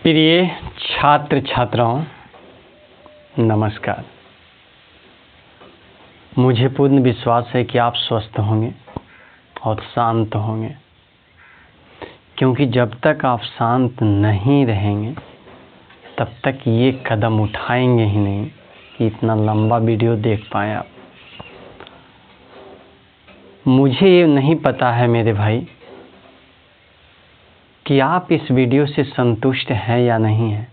प्रिय छात्र छात्राओं, नमस्कार। मुझे पूर्ण विश्वास है कि आप स्वस्थ होंगे और शांत होंगे, क्योंकि जब तक आप शांत नहीं रहेंगे तब तक ये कदम उठाएंगे ही नहीं कि इतना लंबा वीडियो देख पाएँ आप। मुझे ये नहीं पता है मेरे भाई कि आप इस वीडियो से संतुष्ट हैं या नहीं हैं,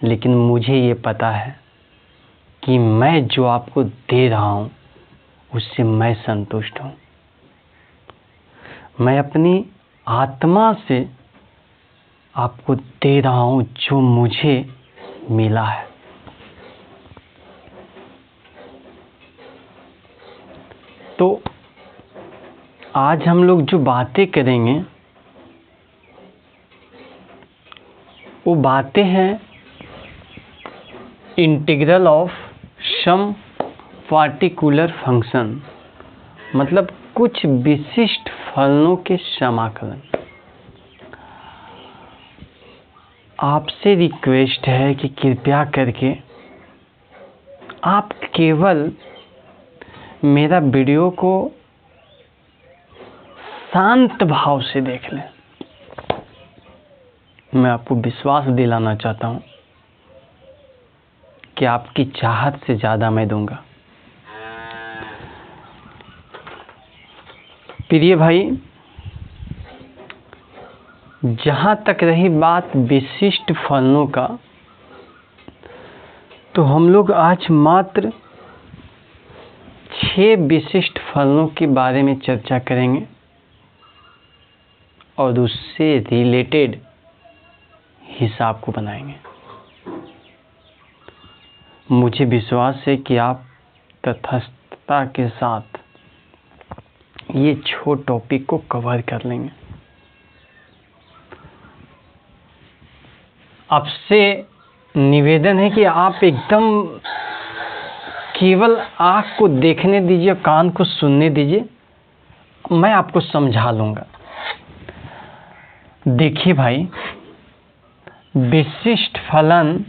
लेकिन मुझे ये पता है कि मैं जो आपको दे रहा हूँ उससे मैं संतुष्ट हूँ। मैं अपनी आत्मा से आपको दे रहा हूँ जो मुझे मिला है। तो आज हम लोग जो बातें करेंगे वो बातें हैं integral of some particular function, मतलब कुछ विशिष्ट फलनों के समाकलन। आपसे रिक्वेस्ट है कि कृपया करके आप केवल मेरा वीडियो को शांत भाव से देख लें। मैं आपको विश्वास दिलाना चाहता हूं कि आपकी चाहत से ज़्यादा मैं दूंगा। प्रिय भाई, जहां तक रही बात विशिष्ट फलनों का, तो हम लोग आज मात्र 6 विशिष्ट फलनों के बारे में चर्चा करेंगे और उससे रिलेटेड हिसाब को बनाएंगे। मुझे विश्वास है कि आप तटस्थता के साथ ये छोटे टॉपिक को कवर कर लेंगे। आपसे निवेदन है कि आप एकदम केवल आँख को देखने दीजिए, कान को सुनने दीजिए, मैं आपको समझा लूँगा। देखिए भाई, विशिष्ट फलन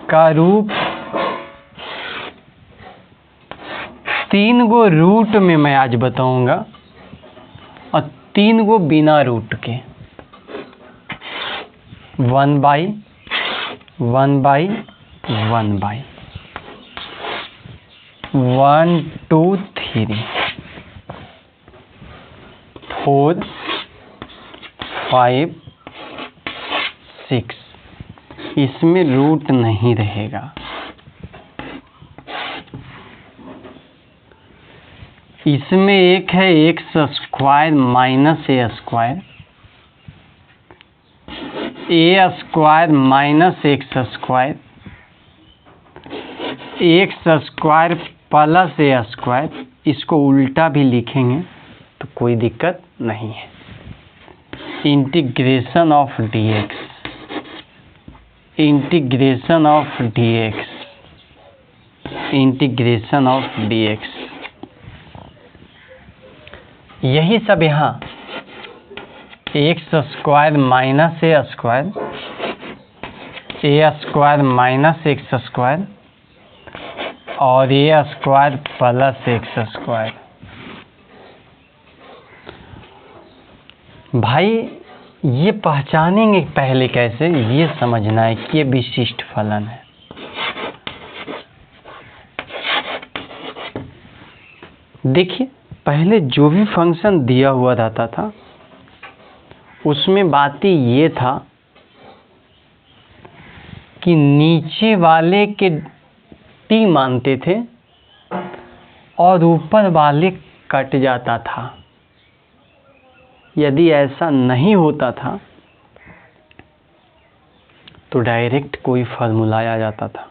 का रूप 3 गो रूट में मैं आज बताऊंगा और 3 गो बिना रूट के। 1/1/1/4 1 2 3 4 5 6। इसमें रूट नहीं रहेगा। इसमें एक है x square minus a square, a square minus x square, x square plus a square. इसको उल्टा भी लिखेंगे तो कोई दिक्कत नहीं है। Integration of dx, integration of dx, integration of dx, यही सब यहाँ x square minus a square, a square minus x square और a square plus x square. भाई, ये पहचानेंगे पहले कैसे, ये समझना है कि ये विशिष्ट फलन है। देखिए, पहले जो भी फंक्शन दिया हुआ रहता था उसमें बातें ये था कि नीचे वाले के t मानते थे और ऊपर वाले कट जाता था। यदि ऐसा नहीं होता था तो डायरेक्ट कोई फार्मूला आ जाता था,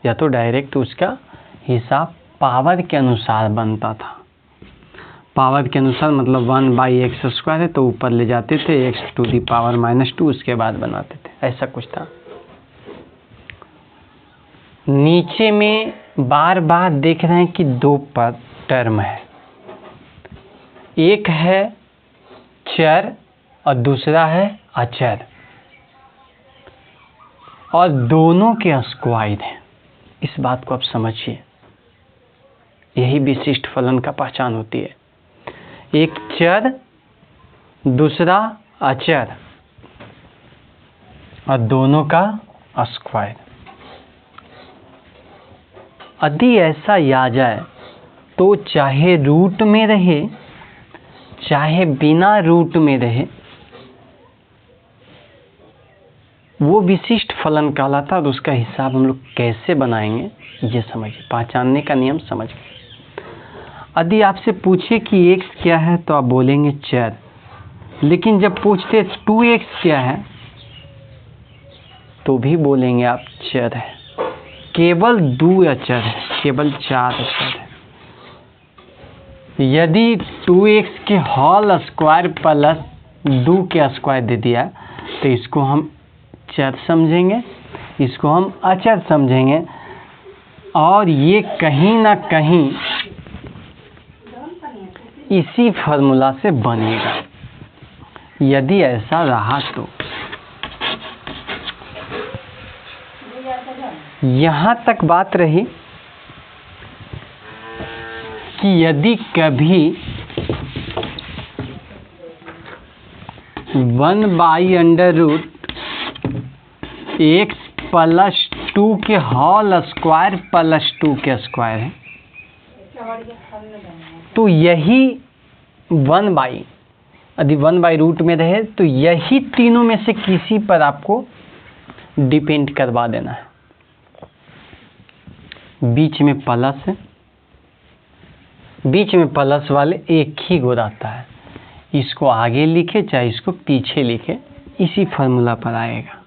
या तो डायरेक्ट उसका हिसाब पावर के अनुसार बनता था। पावर के अनुसार मतलब 1/x स्क्वायर है तो ऊपर ले जाते थे x टू दी पावर -2, उसके बाद बनाते थे। ऐसा कुछ था। नीचे में बार बार देख रहे हैं कि 2 टर्म है, एक है चर और दूसरा है अचर। और दोनों के स्क्वायर हैं। इस बात को आप समझिए, यही विशिष्ट फलन का पहचान होती है। एक चर, दूसरा अचर और दोनों का स्क्वायर। यदि ऐसा आ जाए तो चाहे रूट में रहे चाहे बिना रूट में रहे, वो विशिष्ट फलन कहलाता है। और उसका हिसाब हम लोग कैसे बनाएंगे ये समझिए, पहचानने का नियम समझ गए। यदि आपसे पूछे कि x क्या है तो आप बोलेंगे चर, लेकिन जब पूछते 2x क्या है तो भी बोलेंगे आप चर है। केवल 2 अचर है, केवल 4 अचर है। यदि 2x के होल स्क्वायर प्लस 2 के स्क्वायर दे दिया तो इसको हम चर समझेंगे, इसको हम अचर समझेंगे, और ये कहीं ना कहीं इसी फार्मूला से बनेगा। यदि ऐसा रहा तो यहाँ तक बात रही कि यदि कभी 1/√x प्लस 2 के होल स्क्वायर प्लस 2 के स्क्वायर है तो यही 1/, यदि 1/रूट में रहे तो यही तीनों में से किसी पर आपको डिपेंड करवा देना है। बीच में प्लस है, बीच में प्लस वाले एक ही गुण आता है। इसको आगे लिखे चाहे इसको पीछे लिखे, इसी फार्मूला पर आएगा।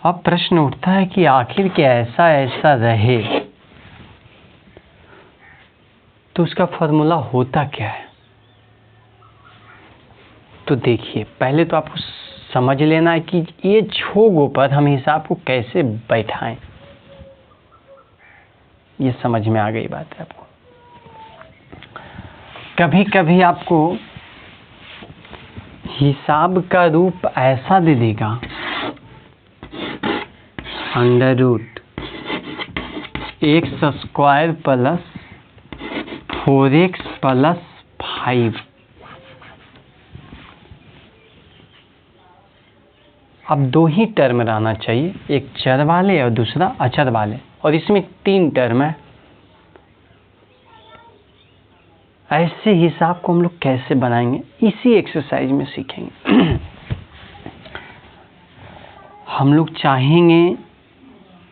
अब प्रश्न उठता है कि आखिर क्या ऐसा रहे तो उसका फार्मूला होता क्या है। तो देखिए, पहले तो आपको समझ लेना है कि ये छोगों पर हम हिसाब को कैसे बैठाएं। ये समझ में आ गई बात है आपको। कभी कभी आपको हिसाब का रूप ऐसा दे देगा, √x² प्लस 4x प्लस 5। अब दो ही टर्म रहना चाहिए, एक चर वाले और दूसरा अचर वाले, और इसमें 3 टर्म है। ऐसे हिसाब को हम लोग कैसे बनाएंगे इसी एक्सरसाइज में सीखेंगे। हम लोग चाहेंगे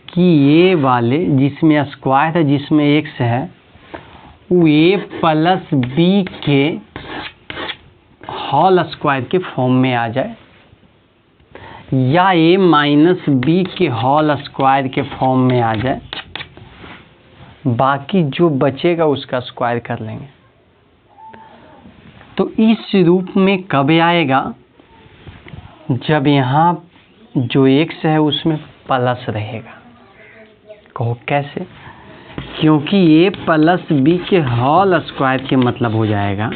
कि ये वाले जिसमें स्क्वायर है, जिसमें x है, वो a प्लस b के होल स्क्वायर के फॉर्म में आ जाए, या a माइनस b के होल स्क्वायर के फॉर्म में आ जाए। बाकी जो बचेगा उसका स्क्वायर कर लेंगे। तो इस रूप में कब आएगा, जब यहाँ जो x है उसमें प्लस रहेगा। कहो कैसे? क्योंकि a प्लस b के होल स्क्वायर के मतलब हो जाएगा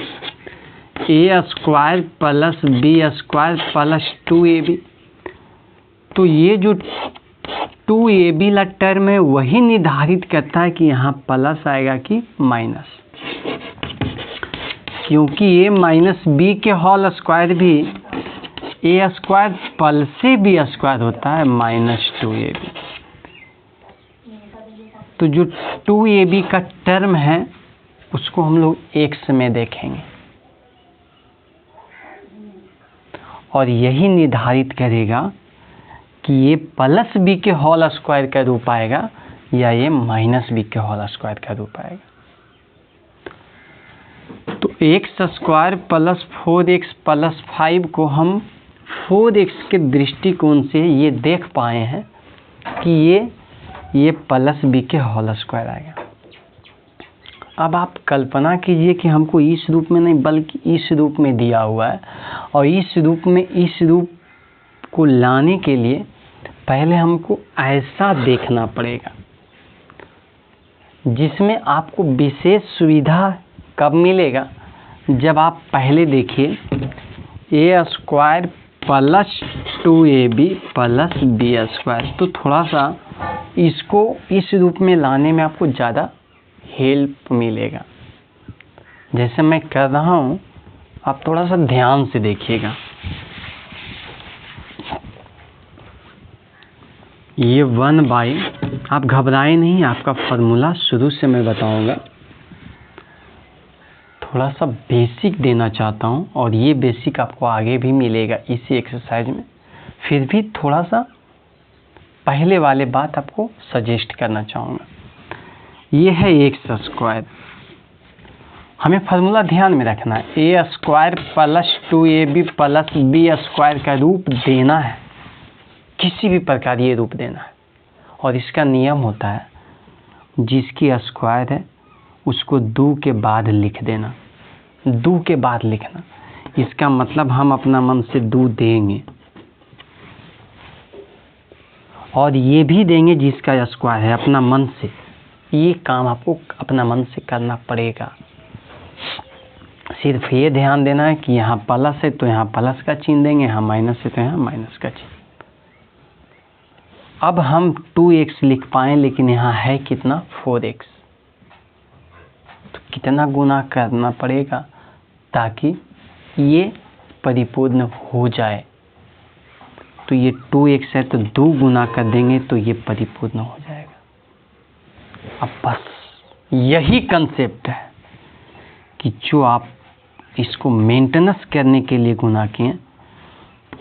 a² plus b² plus 2ab। तो ये जो 2ab ला टर्म है वही निर्धारित करता है कि यहाँ प्लस आएगा कि माइनस, क्योंकि a माइनस b के होल स्क्वायर भी a² प्लस से b² होता है माइनस 2ab। तो जो 2ab का टर्म है उसको हम लोग x में देखेंगे, और यही निर्धारित करेगा कि ये प्लस b के होल स्क्वायर का रूप आएगा या ये माइनस b के होल स्क्वायर का रूप आएगा। तो x² प्लस 4x प्लस 5 को हम 4x के दृष्टिकोण से ये देख पाए हैं कि ये प्लस b के होल स्क्वायर आएगा। अब आप कल्पना कीजिए कि हमको इस रूप में नहीं बल्कि इस रूप में दिया हुआ है, और इस रूप को लाने के लिए पहले हमको ऐसा देखना पड़ेगा, जिसमें आपको विशेष सुविधा कब मिलेगा, जब आप पहले देखिए a² plus 2ab plus b square. तो थोड़ा सा इसको इस रूप में लाने में आपको ज़्यादा हेल्प मिलेगा। जैसे मैं कर रहा हूँ आप थोड़ा सा ध्यान से देखिएगा। ये 1/, आप घबराए नहीं, आपका फॉर्मूला शुरू से मैं बताऊंगा। थोड़ा सा बेसिक देना चाहता हूँ और ये बेसिक आपको आगे भी मिलेगा इसी एक्सरसाइज में। फिर भी थोड़ा सा पहले वाले बात आपको सजेस्ट करना चाहूँगा। ये है एक्स स्क्वायर, हमें फार्मूला ध्यान में रखना है। A square plus 2ab plus b square का रूप देना है, किसी भी प्रकार ये रूप देना है। और इसका नियम होता है जिसकी स्क्वायर है उसको 2 के बाद लिख देना, 2 के बाद लिखना। इसका मतलब हम अपना मन से 2 देंगे और ये भी देंगे जिसका स्क्वायर है अपना मन से। ये काम आपको अपना मन से करना पड़ेगा। सिर्फ ये ध्यान देना है कि यहाँ प्लस है तो यहाँ प्लस का चिन्ह देंगे, यहाँ माइनस है तो यहाँ माइनस का चिन्ह। अब हम 2x लिख पाएँ, लेकिन यहाँ है कितना 4x, तो कितना गुना करना पड़ेगा ताकि ये परिपूर्ण हो जाए। तो ये 2x है तो 2 गुना कर देंगे तो ये परिपूर्ण हो जाएगा। अब बस यही कंसेप्ट है कि जो आप इसको मेंटेनेंस करने के लिए गुना किए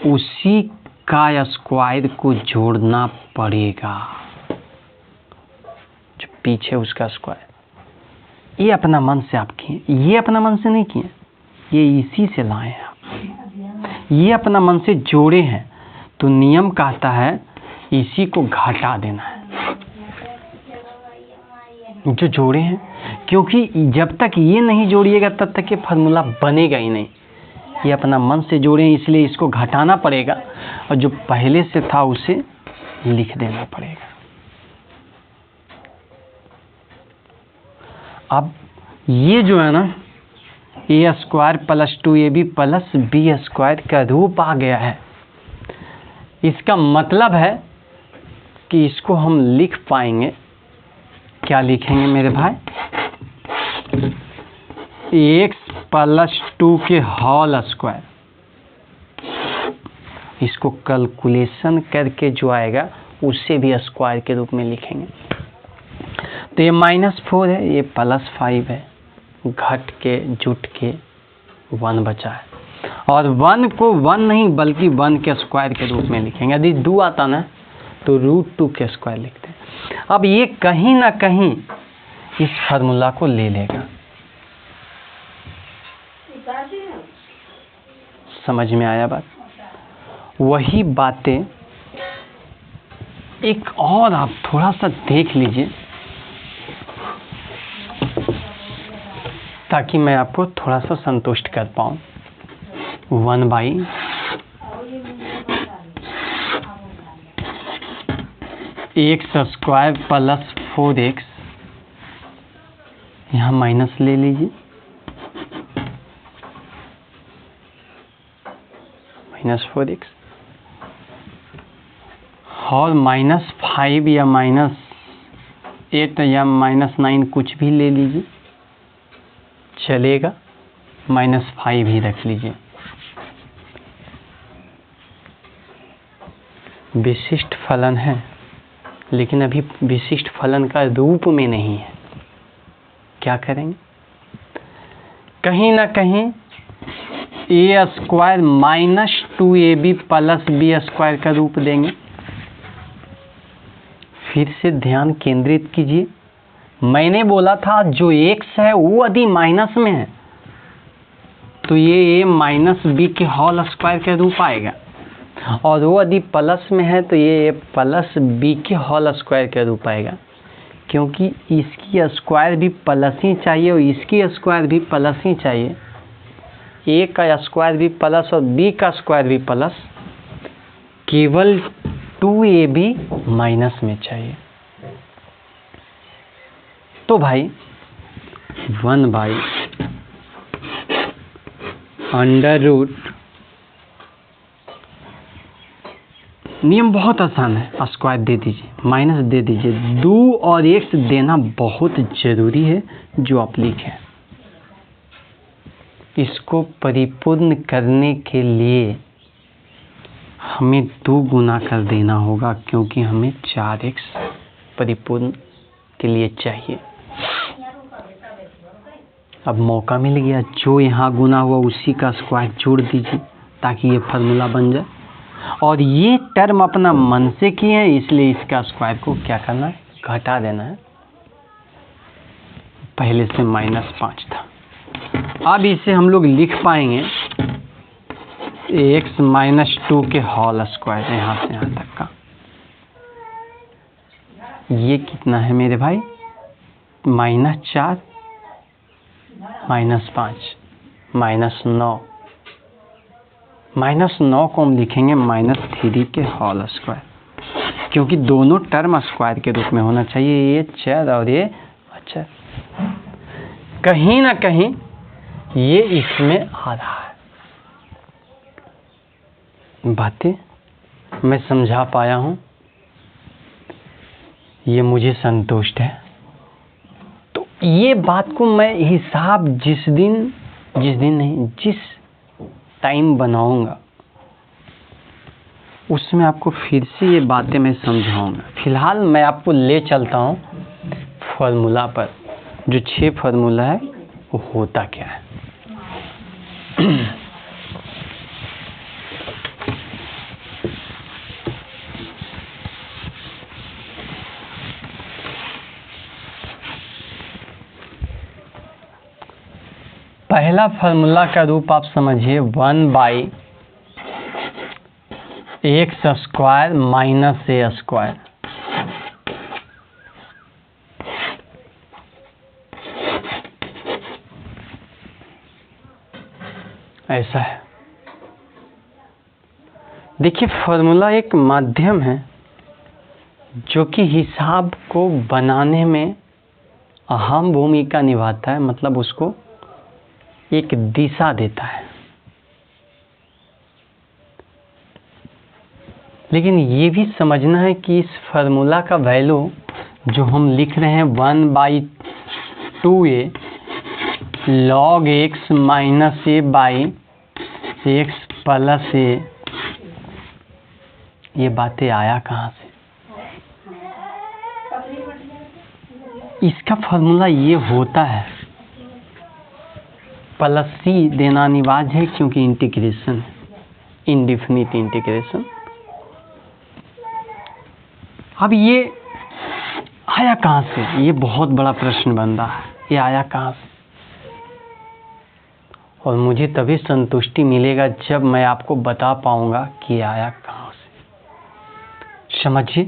उसी का स्क्वायर को जोड़ना पड़ेगा, जो पीछे उसका स्क्वायर। ये अपना मन से आप किए, ये अपना मन से नहीं किए, ये इसी से लाए हैं आप। ये अपना मन से जोड़े हैं तो नियम कहता है इसी को घटा देना है जो जोड़े हैं, क्योंकि जब तक ये नहीं जोड़िएगा तब तक ये फार्मूला बनेगा ही नहीं। ये अपना मन से जोड़े हैं इसलिए इसको घटाना पड़ेगा और जो पहले से था उसे लिख देना पड़ेगा। अब ये जो है ना a square plus 2ab plus b square का रूप आ गया है। इसका मतलब है कि इसको हम लिख पाएंगे। क्या लिखेंगे मेरे भाई? x प्लस 2 के होल स्क्वायर। इसको कैलकुलेशन करके जो आएगा उससे भी स्क्वायर के रूप में लिखेंगे। तो ये -4 है, ये +5 है, घट के जुट के 1 बचा है। और 1 को 1 नहीं बल्कि 1 के स्क्वायर के रूप में लिखेंगे। यदि 2 आता ना तो √2 के स्क्वायर लिखते हैं। अब ये कहीं ना कहीं इस फार्मूला को ले लेगा। समझ में आया बात? वही बातें एक और आप थोड़ा सा देख लीजिए ताकि मैं आपको थोड़ा सा संतुष्ट कर पाऊँ। 1/, x स्क्वायर प्लस 4x, यहाँ माइनस ले लीजिए, -4x और -5 या -8 या -9 कुछ भी ले लीजिए चलेगा, -5 ही रख लीजिए। विशिष्ट फलन है लेकिन अभी विशिष्ट फलन का रूप में नहीं है। क्या करेंगे? कहीं ना कहीं a square -2ab plus b square का रूप देंगे। फिर से ध्यान केंद्रित कीजिए। मैंने बोला था जो x है वो यदि माइनस में है तो ये a माइनस बी के होल स्क्वायर का रूप आएगा, और वो यदि प्लस में है तो ये प्लस बी के होल स्क्वायर का रूप आएगा, क्योंकि इसकी स्क्वायर भी प्लस ही चाहिए और इसकी स्क्वायर भी प्लस ही चाहिए। ए का स्क्वायर भी प्लस और बी का स्क्वायर भी प्लस, केवल 2ab माइनस में चाहिए। तो भाई 1/√2 - नियम बहुत आसान है, स्क्वायर दे दीजिए, माइनस दे दीजिए। 2 और x देना बहुत ज़रूरी है जो आप लिखें। इसको परिपूर्ण करने के लिए हमें 2 गुना कर देना होगा, क्योंकि हमें 4x परिपूर्ण के लिए चाहिए। अब मौका मिल गया, जो यहाँ गुना हुआ उसी का स्क्वायर जोड़ दीजिए ताकि ये फार्मूला बन जाए। और ये टर्म अपना मन से किए हैं, इसलिए इसका स्क्वायर को क्या करना है, घटा देना है। पहले से -5 था। अब इसे हम लोग लिख पाएंगे x - 2 के होल स्क्वायर, यहाँ से यहाँ तक का। ये कितना है मेरे भाई, -4 -5 -9। -9 को हम लिखेंगे -3 के होल स्क्वायर, क्योंकि दोनों टर्म स्क्वायर के रूप में होना चाहिए, ये चर और ये अचर। कहीं ना कहीं ये इसमें आ रहा है। बातें मैं समझा पाया हूँ, ये मुझे संतुष्ट है। तो ये बात को मैं हिसाब जिस टाइम बनाऊंगा उसमें आपको फिर से ये बातें मैं समझाऊंगा। फिलहाल मैं आपको ले चलता हूँ फॉर्मूला पर, जो 6 फार्मूला है वो होता क्या है। पहला फार्मूला का रूप आप समझिए, 1/x² - a²। ऐसा है। देखिए, फार्मूला एक माध्यम है जो कि हिसाब को बनाने में अहम भूमिका निभाता है, मतलब उसको एक दिशा देता है। लेकिन ये भी समझना है कि इस फार्मूला का वैल्यू जो हम लिख रहे हैं 1/2a log x - a/x + a, ये बातें आया कहाँ से? इसका फार्मूला ये होता है, प्लस c देना अनिवार्य है क्योंकि इंटीग्रेशन है, इनडिफिनिट इंटीग्रेशन। अब ये आया कहाँ से? ये बहुत बड़ा प्रश्न बन रहा है, ये आया कहाँ से? और मुझे तभी संतुष्टि मिलेगा जब मैं आपको बता पाऊंगा कि आया कहाँ से। समझिए,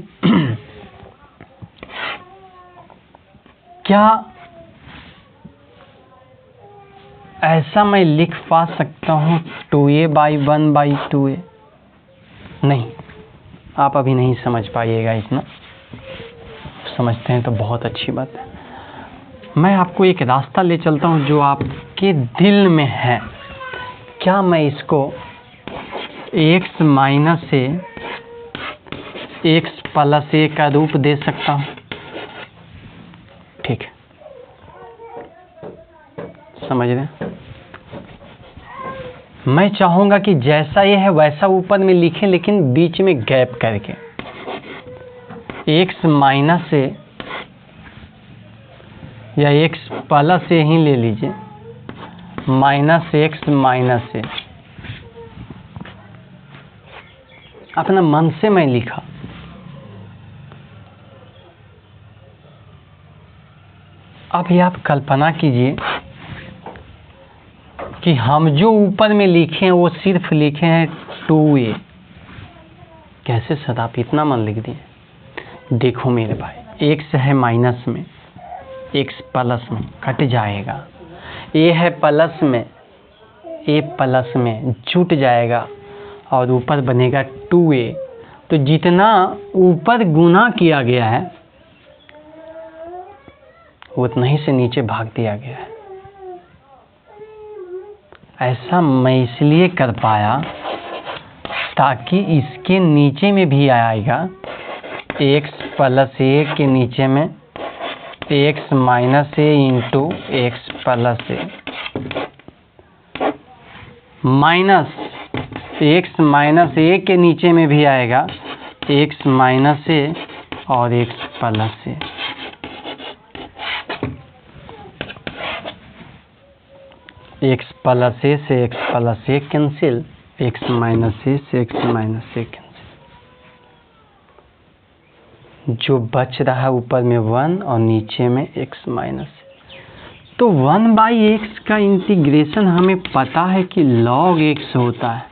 क्या ऐसा मैं लिख पा सकता हूँ 2a/1/2a? नहीं, आप अभी नहीं समझ पाइएगा इतना। समझते हैं तो बहुत अच्छी बात है। मैं आपको एक रास्ता ले चलता हूँ जो आपके दिल में है। क्या मैं इसको x - a x + a का रूप दे सकता हूँ? ठीक है, समझ रहे हैं? मैं चाहूंगा कि जैसा ये है वैसा ऊपर में लिखें, लेकिन बीच में गैप करके x - a या x + a ही ले लीजिए, -x - a। अपना मन से मैं लिखा। अभी आप कल्पना कीजिए कि हम जो ऊपर में लिखे हैं वो सिर्फ लिखे हैं 2a। कैसे सर आप इतना मन लिख दिए? देखो मेरे भाई, x है माइनस में, x प्लस में कट जाएगा, a है प्लस में, a प्लस में जुट जाएगा और ऊपर बनेगा 2a। तो जितना ऊपर गुना किया गया है उतना ही से नीचे भाग दिया गया है। ऐसा मैं इसलिए कर पाया ताकि इसके नीचे में भी आएगा x प्लस ए के नीचे में x माइनस ए इंटू एक्स प्लस ए माइनस x माइनस ए के नीचे में भी आएगा x माइनस ए और x प्लस ए। x प्लस ए से x प्लस ए कैंसिल, x माइनस ए से x माइनस ए कैंसिल। जो बच रहा है ऊपर में 1 और नीचे में x माइनस। तो 1/x का इंटीग्रेशन हमें पता है कि log x होता है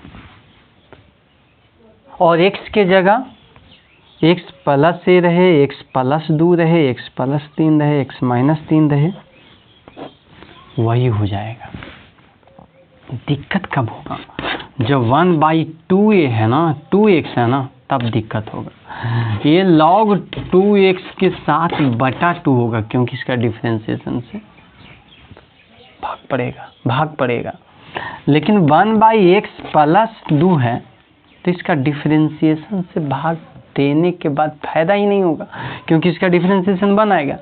और x के जगह x प्लस ए रहे, x प्लस 2 रहे, x प्लस 3 रहे, x माइनस 3 रहे, वही हो जाएगा। दिक्कत कब होगा? जब 1/2a है ना, 2x है ना, तब दिक्कत होगा। ये log 2x के साथ बटा 2 होगा क्योंकि इसका डिफरेंशिएशन से भाग पड़ेगा। लेकिन 1/x प्लस 2 है तो इसका डिफरेंशिएशन से भाग देने के बाद फायदा ही नहीं होगा क्योंकि इसका डिफरेंशिएशन 1 आएगा,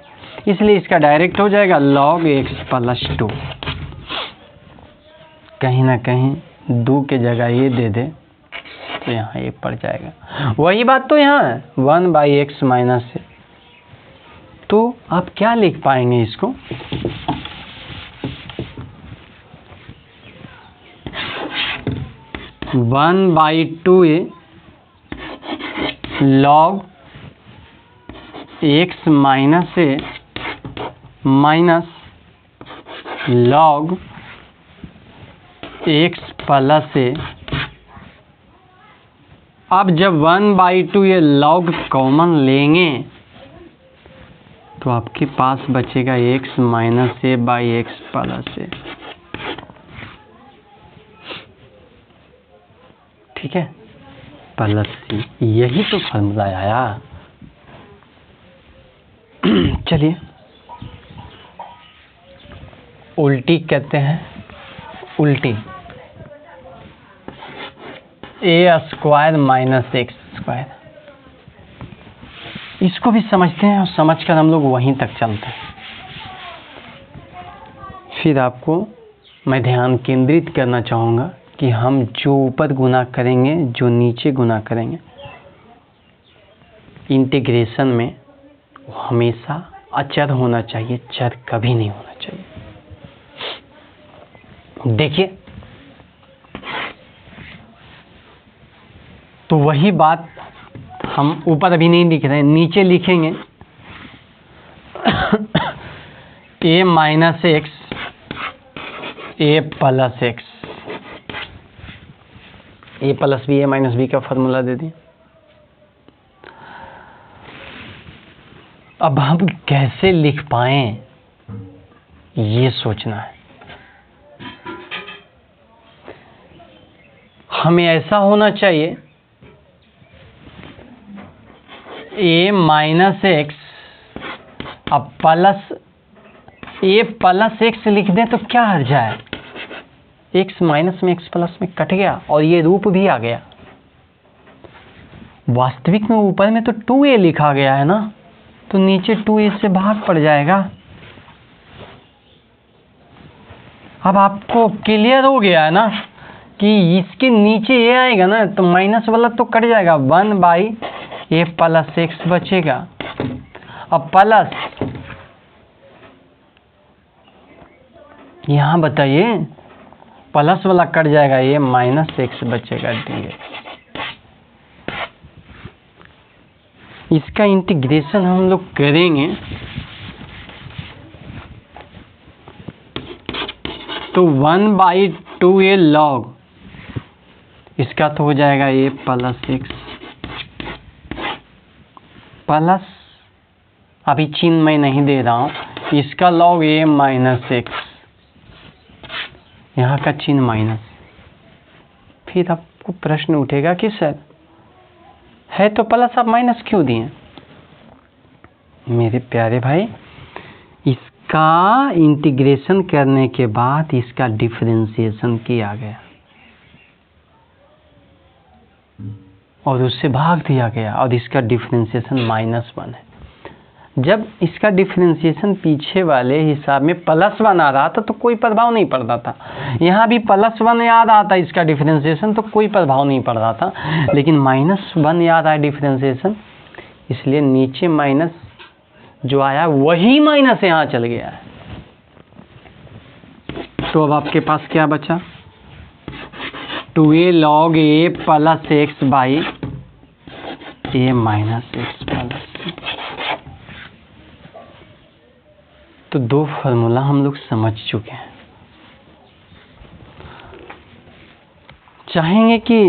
इसलिए इसका डायरेक्ट हो जाएगा log x प्लस 2। कहीं ना कहीं 2 के जगह ये दे दे तो यहाँ ये पड़ जाएगा। वही बात तो यहाँ है 1/x माइनस ए। तो आप क्या लिख पाएंगे इसको? One by two a log x minus a minus log x plus a. अब जब 1/2 ये log कॉमन लेंगे तो आपके पास बचेगा x minus a by x plus a. ठीक है, प्लस सी, यही तो फॉर्मूला आया। चलिए उल्टी कहते हैं, उल्टी ए स्क्वायर माइनस एक्स स्क्वायर। इसको भी समझते हैं और समझकर हम लोग वहीं तक चलते हैं। फिर आपको मैं ध्यान केंद्रित करना चाहूँगा कि हम जो ऊपर गुना करेंगे, जो नीचे गुना करेंगे, इंटीग्रेशन में वो हमेशा अचर होना चाहिए, चर कभी नहीं होना चाहिए। देखिए, तो वही बात हम ऊपर अभी नहीं लिख रहे हैं, नीचे लिखेंगे a minus X A plus X, A plus B, A minus B का फॉर्मूला दे दिए। अब हम कैसे लिख पाएं ये सोचना है। हमें ऐसा होना चाहिए ए माइनस एक्स अब प्लस ए प्लस एक्स लिख दें तो क्या हर्ज है? एक्स माइनस में एक्स प्लस में कट गया और ये रूप भी आ गया। वास्तविक में ऊपर में तो 2a लिखा गया है ना, तो नीचे 2a से भाग पड़ जाएगा। अब आपको क्लियर हो गया है ना कि इसके नीचे ये आएगा ना तो माइनस वाला तो कट जाएगा, 1/a प्लस एक्स बचेगा। अब प्लस यहाँ बताइए, प्लस वाला कट जाएगा, ये माइनस एक्स बचेगा dx। इसका इंटीग्रेशन हम लोग करेंगे तो 1/2a log, इसका तो हो जाएगा a प्लस एक्स प्लस, अभी चिन्ह मैं नहीं दे रहा हूँ, इसका log a माइनस एक्स, यहाँ का चिन्ह माइनस। फिर आपको प्रश्न उठेगा कि सर है तो प्लस, आप माइनस क्यों दिए? मेरे प्यारे भाई, इसका इंटीग्रेशन करने के बाद इसका डिफरेंशिएशन किया गया। और उससे भाग दिया गया और इसका डिफरेंशिएशन -1 है। जब इसका डिफरेंशिएशन पीछे वाले हिसाब में +1 आ रहा था तो कोई प्रभाव नहीं पड़ रहा था, यहाँ भी +1 आ रहा था इसका डिफरेंशिएशन तो कोई प्रभाव नहीं पड़ रहा था, लेकिन -1 आ रहा है डिफरेंशिएशन, इसलिए नीचे माइनस जो आया वही माइनस यहाँ चल गया है। तो अब आपके पास क्या बचा, 2a log a + x by a - x + c। तो 2 फार्मूला हम लोग समझ चुके हैं। चाहेंगे कि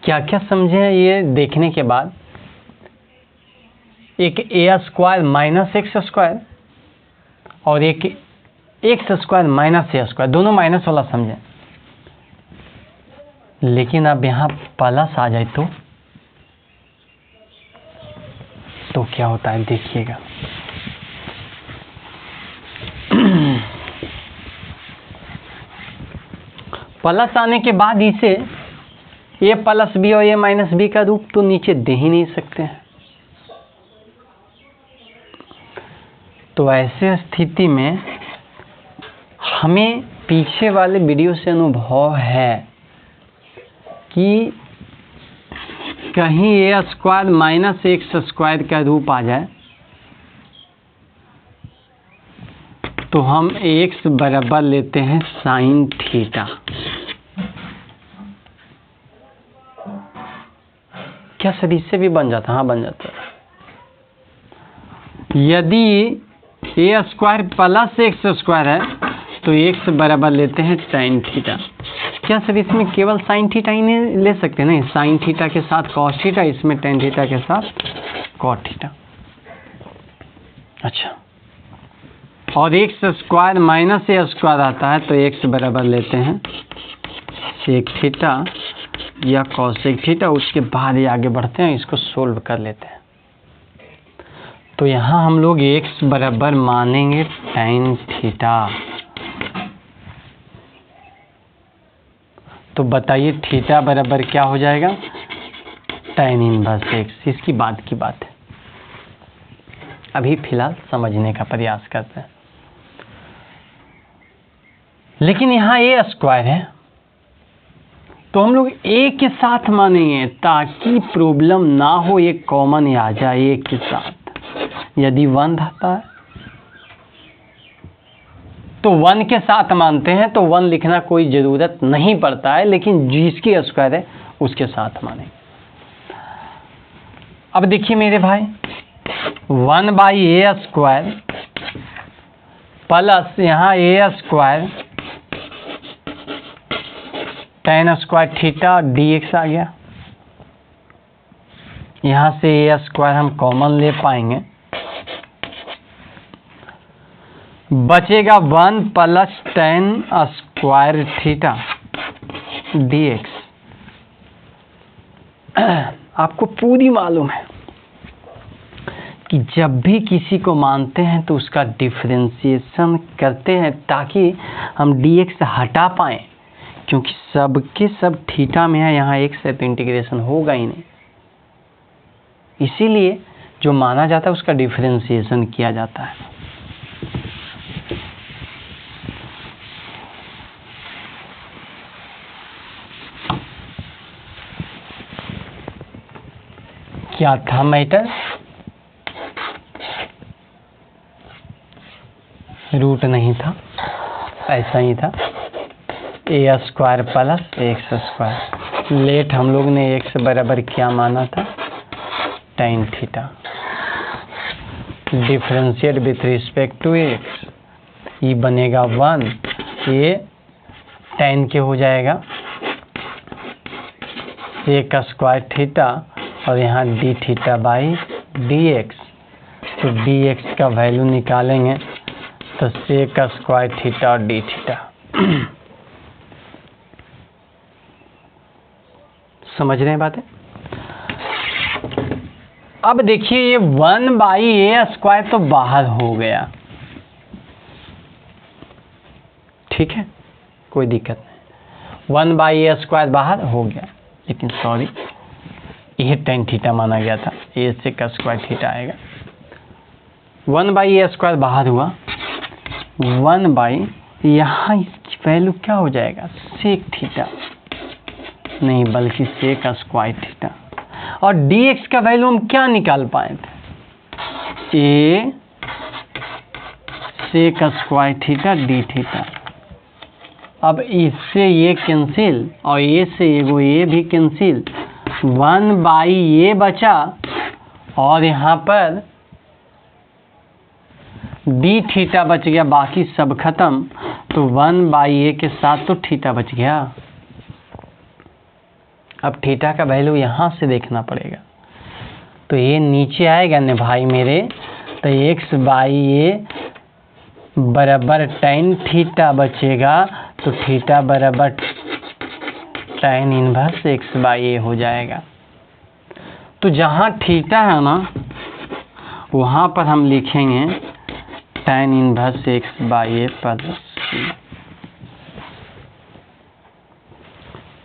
क्या क्या समझें ये देखने के बाद, एक a² - x² और एक x² - a², दोनों माइनस वाला समझें। लेकिन अब यहाँ प्लस आ जाए तो क्या होता है देखिएगा। प्लस आने के बाद इसे a + b और a - b का रूप तो नीचे दे ही नहीं सकते हैं। तो ऐसे स्थिति में हमें पीछे वाले वीडियो से अनुभव है कि कहीं a² - x² का रूप आ जाए तो हम x बराबर लेते हैं sin थीटा। क्या सर इससे भी बन जाता? हाँ बन जाता है। यदि a² + x² है तो x बराबर लेते हैं sin थीटा। क्या सर इसमें केवल sin थीटा ही नहीं ले सकते? नहीं, sin थीटा के साथ cos थीटा, इसमें tan थीटा के साथ cot थीटा। अच्छा, और x² - a² आता है तो x बराबर लेते हैं sec थीटा या cosec थीटा। उसके बाद ही आगे बढ़ते हैं, इसको सोल्व कर लेते हैं। तो यहाँ हम लोग x बराबर मानेंगे tan थीटा। तो बताइए थीटा बराबर क्या हो जाएगा? tan inverse x। इसकी बात की बात है, अभी फिलहाल समझने का प्रयास करते हैं। लेकिन यहाँ a² है तो हम लोग a के साथ मानेंगे ताकि प्रॉब्लम ना हो, एक कॉमन आ जाए a के साथ। यदि 1 रहता है तो 1 के साथ मानते हैं, तो 1 लिखना कोई ज़रूरत नहीं पड़ता है, लेकिन जिसकी स्क्वायर है उसके साथ मानेंगे। अब देखिए मेरे भाई, 1/a² प्लस यहाँ a² tan² थीटा dx आ गया। यहाँ से a² हम कॉमन ले पाएंगे, बचेगा 1 + tan² थीटा dx। आपको पूरी मालूम है कि जब भी किसी को मानते हैं तो उसका डिफरेंशिएशन करते हैं ताकि हम dx हटा पाएं, क्योंकि सबके सब थीटा में है, यहाँ x है तो इंटीग्रेशन होगा ही नहीं। इसीलिए जो माना जाता है उसका डिफरेंशिएशन किया जाता है। क्या था मैटर? रूट नहीं था, ऐसा ही था, a² + x²। लेट हम लोग ने x बराबर क्या माना था? tan theta. Differentiate with respect to x, ये बनेगा 1, ये tan के हो जाएगा sec² थीटा और यहाँ d थीटा बाई dx। तो dx का वैल्यू निकालेंगे तो sec² थीटा और d थीटा। समझ रहे हैं बातें? अब देखिए ये 1/a² तो बाहर हो गया, ठीक है, कोई दिक्कत नहीं। 1/a² बाहर हो गया, लेकिन सॉरी, ये tan थीटा माना गया था, ए से का स्क्वायर थीटा आएगा। 1/a² बाहर हुआ, 1/ यहाँ इसकी वैल्यू क्या हो जाएगा, सेक थीटा नहीं बल्कि सेक स्क्वायर थीटा। और dx का वैल्यू हम क्या निकाल पाए थे, a sec square theta D theta. अब इससे ये कैंसिल और a से एगो a भी कैंसिल, 1/a बचा और यहाँ पर डी थीटा बच गया, बाकी सब खत्म। तो 1/a के साथ तो थीटा बच गया। अब थीटा का वैल्यू यहाँ से देखना पड़ेगा, तो ये नीचे आएगा न भाई मेरे, तो x/a बराबर tan थीटा बचेगा, तो थीटा बराबर tan इनवर्स x/a हो जाएगा। तो जहाँ थीटा है ना, वहाँ पर हम लिखेंगे tan inverse x/a plus c।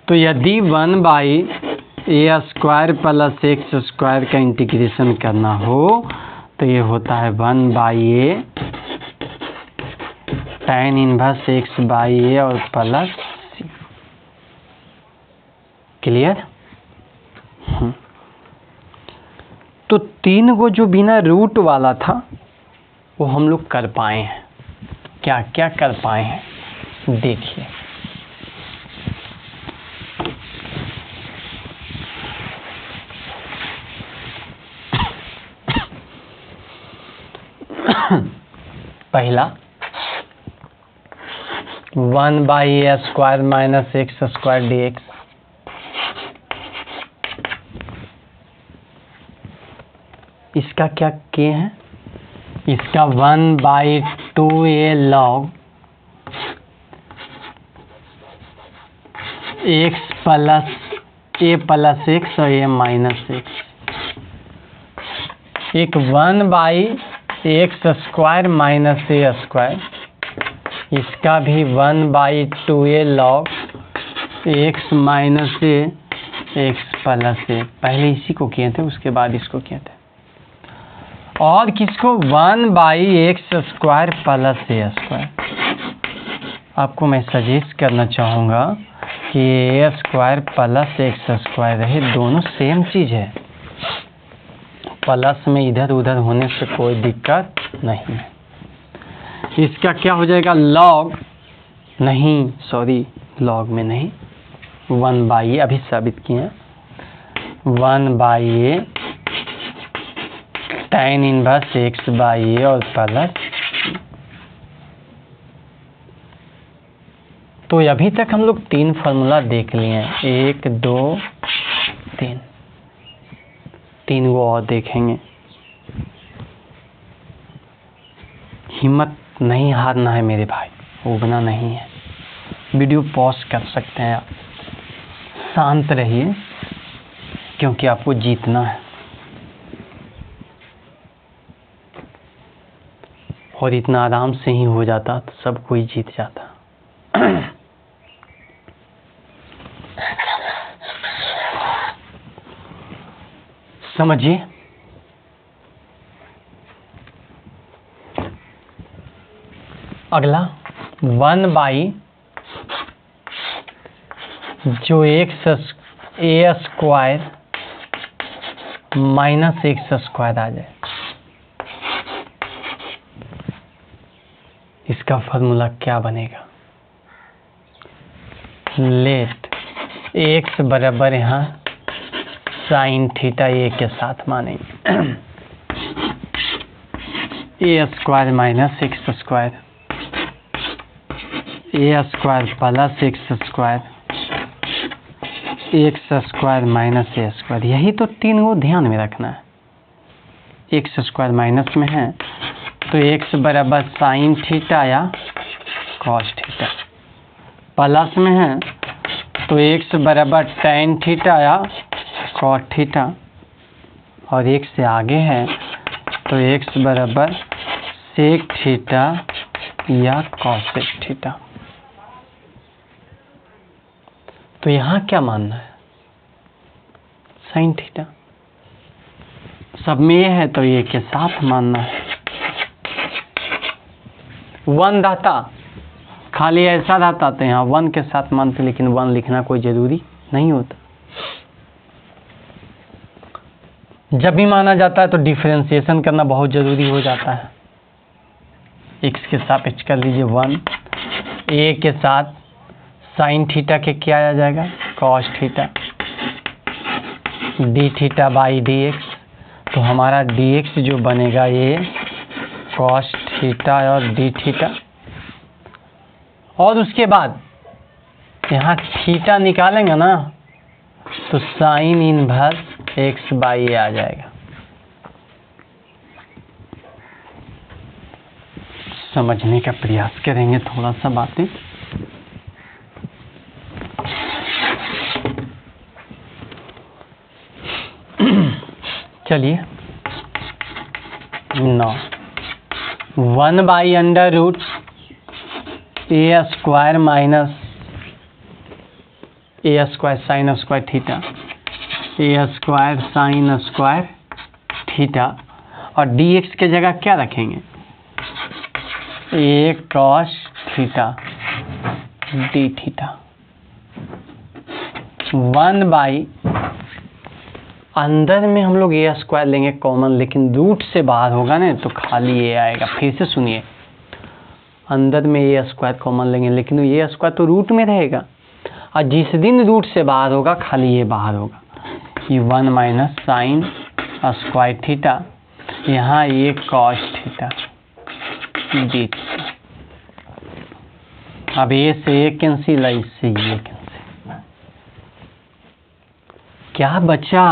तो यदि 1/a² प्लस x² का इंटीग्रेशन करना हो तो ये होता है 1/a tan इनवर्स x/a और प्लस c। क्लियर? तो 3 को जो बिना रूट वाला था वो हम लोग कर पाए हैं। क्या क्या कर पाए हैं देखिए। पहला 1/a² माइनस x² dx, इसका क्या किए हैं, इसका 1/2a log x plus a plus x और a माइनस x, एक 1/x² माइनस a², इसका भी 1/2a log x minus a x plus a। पहले इसी को किए थे, उसके बाद इसको किए थे। और किसको 1/x² प्लस a²। आपको मैं सजेस्ट करना चाहूँगा कि a² प्लस x² रहे, दोनों सेम चीज़ है। प्लस में इधर उधर होने से कोई दिक्कत नहीं है। इसका क्या हो जाएगा, लॉग नहीं, सॉरी लॉग में नहीं, 1/a अभी साबित किए हैं, 1/a tan इनवर्स x/a और प्लस। तो अभी तक हम लोग 3 फार्मूला देख लिए हैं, 1 2 3, 3 वो और देखेंगे। हिम्मत नहीं हारना है मेरे भाई, उगना नहीं है। वीडियो पॉज कर सकते हैं आप, शांत रहिए क्योंकि आपको जीतना है। और इतना आराम से ही हो जाता तो सब कोई जीत जाता। समझिए, अगला 1/, जो a² माइनस x² आ जाए, इसका फॉर्मूला क्या बनेगा, लेट x बराबर यहाँ साइन थीटा a के साथ मानेंगे, a² minus x², a² plus x², minus a²। यही तो 3 को ध्यान में रखना है। x² माइनस में है तो x बराबर साइन थीटा या कॉस थीटा, प्लस में है तो x बराबर tan थीटा या कॉस थीटा, और x से आगे है तो x बराबर सेक थीटा या कॉसेक थीटा। तो यहाँ क्या मानना है, साइन थीटा। सब में ये है तो ये के साथ मानना है। 1 रहता, खाली ऐसा रहता तो यहाँ 1 के साथ मानते, लेकिन 1 लिखना कोई ज़रूरी नहीं होता। जब भी माना जाता है तो डिफरेंशिएशन करना बहुत ज़रूरी हो जाता है। x के सापेक्ष कर लीजिए 1, a के साथ साइन थीटा के क्या आ जाएगा, cos theta, D theta by D x. तो हमारा डी एक्स जो बनेगा ये कॉस थीटा और डी थीटा, और उसके बाद यहाँ थीटा निकालेंगे ना तो साइन इनवर्स एक्स बाई ए आ जाएगा। समझने का प्रयास करेंगे थोड़ा सा बातें। चलिए 9 1 by under root a square minus a square sine square theta, a square sine square theta, और डी एक्स के जगह क्या रखेंगे, a cos theta D theta. 1 by अंदर में हम लोग ए स्क्वायर लेंगे कॉमन, लेकिन रूट से बाहर होगा ना तो खाली ए आएगा। फिर से सुनिए, अंदर में ए स्क्वायर कॉमन लेंगे, लेकिन ए स्क्वायर तो रूट में रहेगा, और जिस दिन रूट से बाहर होगा खाली ए बाहर होगा। ये 1 माइनस साइन स्क्वायर थीटा, यहाँ ए कॉस थीटा डी थीटा। अब ए से ए कैंसिल है, इससे ये कैंसिल। क्या बचा,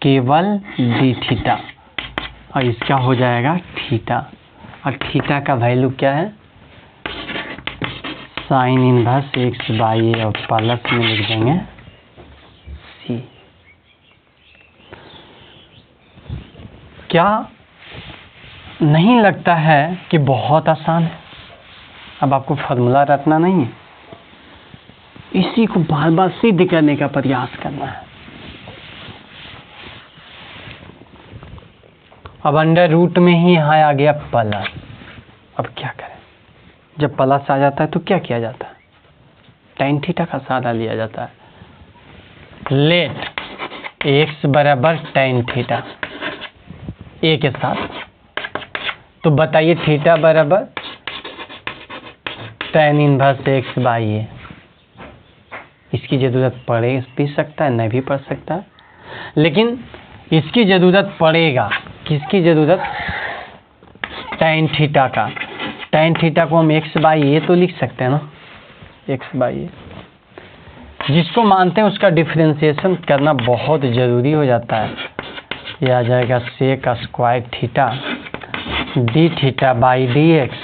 केवल डी थीटा, और इसका हो जाएगा थीटा, और थीटा का वैल्यू क्या है, साइन इनवर्स एक्स बाई ए, और प्लस में लिख देंगे सी। क्या नहीं लगता है कि बहुत आसान है? अब आपको फार्मूला रटना नहीं है, इसी को बार बार सिद्ध करने का प्रयास करना है। अब अंडर रूट में ही यहाँ आ गया प्लस। अब क्या करें, जब प्लस आ जाता है तो क्या किया जाता है, tan थीटा का सहारा लिया जाता है। लेट एक्स बराबर tan थीटा ए के साथ, तो बताइए थीटा बराबर tan इनवर्स एक्स बाई ए। इसकी ज़रूरत पड़े भी सकता है, नहीं भी पड़ सकता है, लेकिन इसकी ज़रूरत पड़ेगा। किसकी ज़रूरत, tan थीटा का। tan थीटा को हम एक्स बाई ए तो लिख सकते हैं ना, एक्स बाई ए। जिसको मानते हैं उसका डिफरेंशिएशन करना बहुत ज़रूरी हो जाता है। ये आ जाएगा sec square theta D theta by D x.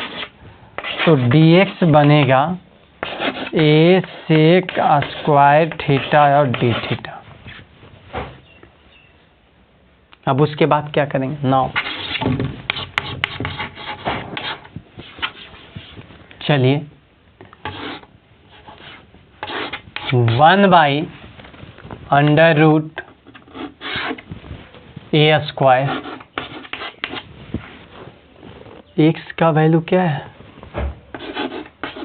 तो डी एक्स बनेगा ए सेक स्क्वायर थीटा और डी थीटा। अब उसके बाद क्या करेंगे, 9। चलिए 1 by under root a square, x का वैल्यू क्या है,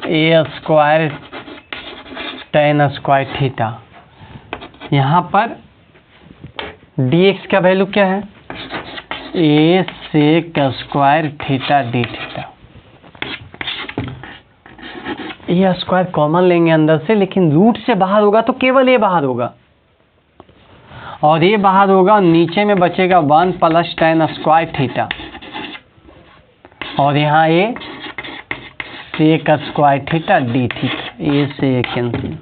a square tan square theta. यहाँ पर dx का वैल्यू क्या है, a sec square theta D theta. A square common लेंगे अंदर से, लेकिन रूट से बाहर होगा तो केवल ए बाहर होगा, और ए बाहर होगा, नीचे में बचेगा 1 प्लस tan स्क्वायर थीटा, और यहाँ a sec square theta D theta. A से ए कैंसिल,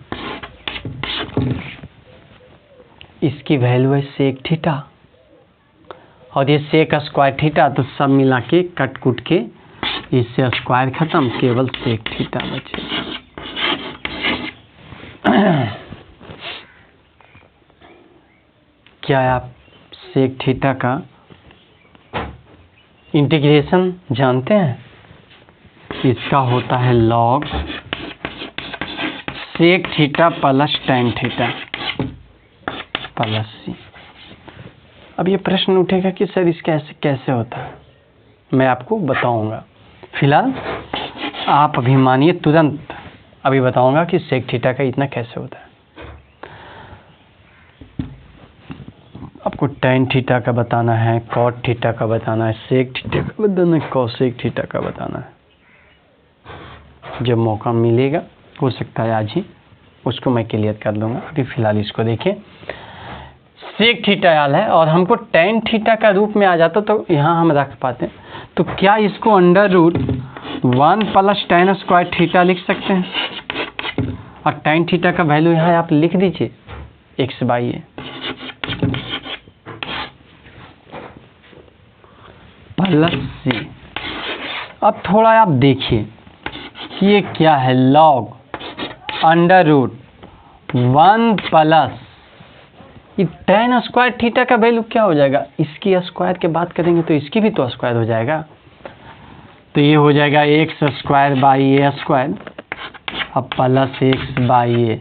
इसकी वैल्यू है सेक थीटा, और ये सेक स्क्वायर थीटा, तो सब मिला के कट कुट के इससे स्क्वायर खत्म, केवल सेक थीटा बचे। क्या आप सेक थीटा का इंटीग्रेशन जानते हैं? इसका होता है log sec theta plus tan theta. Plus C. अब ये प्रश्न उठेगा कि सर इसका ऐसे कैसे होता है, मैं आपको बताऊंगा। फिलहाल आप अभी मानिए, तुरंत अभी बताऊंगा कि सेक थीटा का इतना कैसे होता है। आपको टैन थीटा का बताना है, कॉट थीटा का बताना है, सेक थीटा का बताना है, कोसेक थीटा का बताना है। जब मौका मिलेगा, हो सकता है आज ही, उसको मैं क्लियर कर दूंगा। अभी फिलहाल इसको देखिए, सेक थीटा आल है और हमको टैन थीटा का रूप में आ जाता तो यहाँ हम रख पाते। तो क्या इसको under root 1 plus tan square theta लिख सकते हैं? और टैन थीटा का वैल्यू यहाँ आप लिख दीजिए x/a प्लस सी। अब थोड़ा आप देखिए कि ये क्या है, लॉग अंडर रूट 1 प्लस ये टैन स्क्वायर थीटा का वैल्यू क्या हो जाएगा, इसकी स्क्वायर की बात करेंगे तो इसकी भी तो स्क्वायर हो जाएगा। तो ये हो जाएगा x² अब प्लस x/a।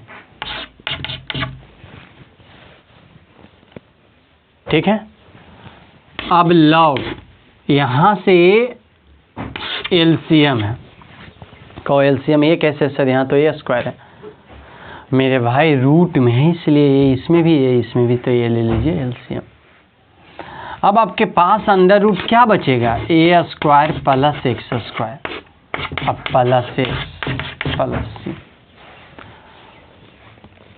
ठीक है। अब लॉग यहाँ से एलसीएम है, को एलसीएम ये कैसे सर, यहाँ तो a स्क्वायर है मेरे भाई, रूट में है इसलिए ये इसमें भी है इसमें भी, तो ये ले लीजिए एलसीएम। अब आपके पास अंडर रूट क्या बचेगा, a² प्लस x², अब प्लस x प्लस सी।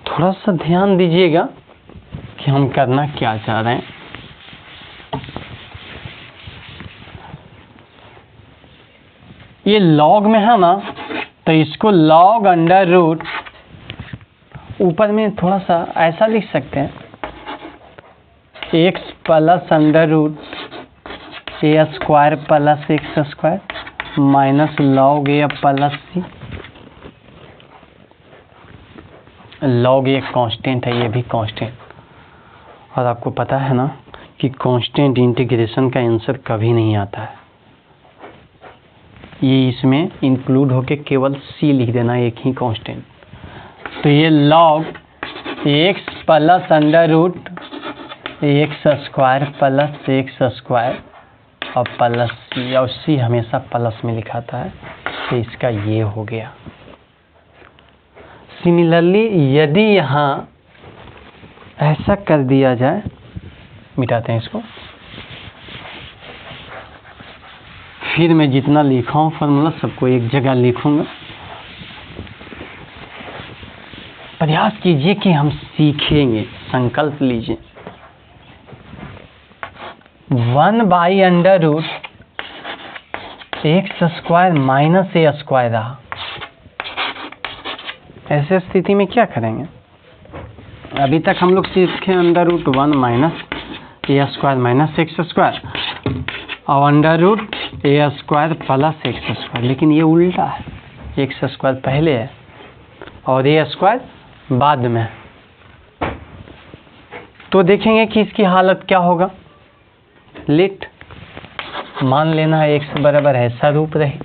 थोड़ा सा ध्यान दीजिएगा कि हम करना क्या चाह रहे हैं। ये लॉग में है ना, तो इसको लॉग अंडर रूट, ऊपर में थोड़ा सा ऐसा लिख सकते हैं, x plus under root a² plus x² minus log a plus C. Log एक कांस्टेंट है, ये भी कांस्टेंट, और आपको पता है ना कि कांस्टेंट इंटीग्रेशन का आंसर कभी नहीं आता है। ये इसमें इंक्लूड होके केवल सी लिख देना, एक ही कांस्टेंट। तो ये log x plus under root x² plus x² और प्लस सी, और सी हमेशा प्लस में लिखाता है, तो इसका ये हो गया। सिमिलरली यदि यहाँ ऐसा कर दिया जाए, मिटाते हैं इसको, फिर मैं जितना लिखा हूँ फार्मूला सबको एक जगह लिखूंगा। प्रयास कीजिए कि हम सीखेंगे, संकल्प लीजिए। 1 under root x² minus a² रहा। ऐसे स्थिति में क्या करेंगे, अभी तक हम लोग सीखे under root 1 minus a² minus x², और under root a² plus x², लेकिन ये उल्टा है, x² पहले है और a² बाद में। तो देखेंगे कि इसकी हालत क्या होगा। लेट मान लेना है x बराबर ऐसा रूप रहे,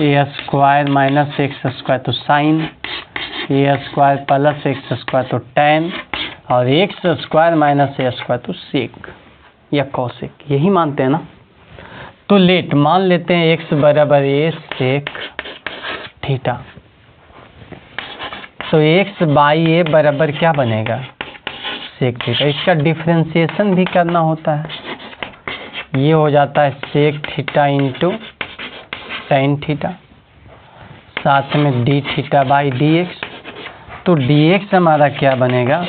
a² माइनस x² तो साइन, a² प्लस x² तो टैन, और x² माइनस a² तो सेक या कॉसेक, यही मानते हैं ना। तो लेट मान लेते हैं x बराबर a सेक थीटा। तो x/a बराबर क्या बनेगा, सेक थीटा। इसका डिफरेंशिएशन भी करना होता है, ये हो जाता है sec theta into sine theta, साथ में D theta by D x. तो डी एक्स हमारा क्या बनेगा,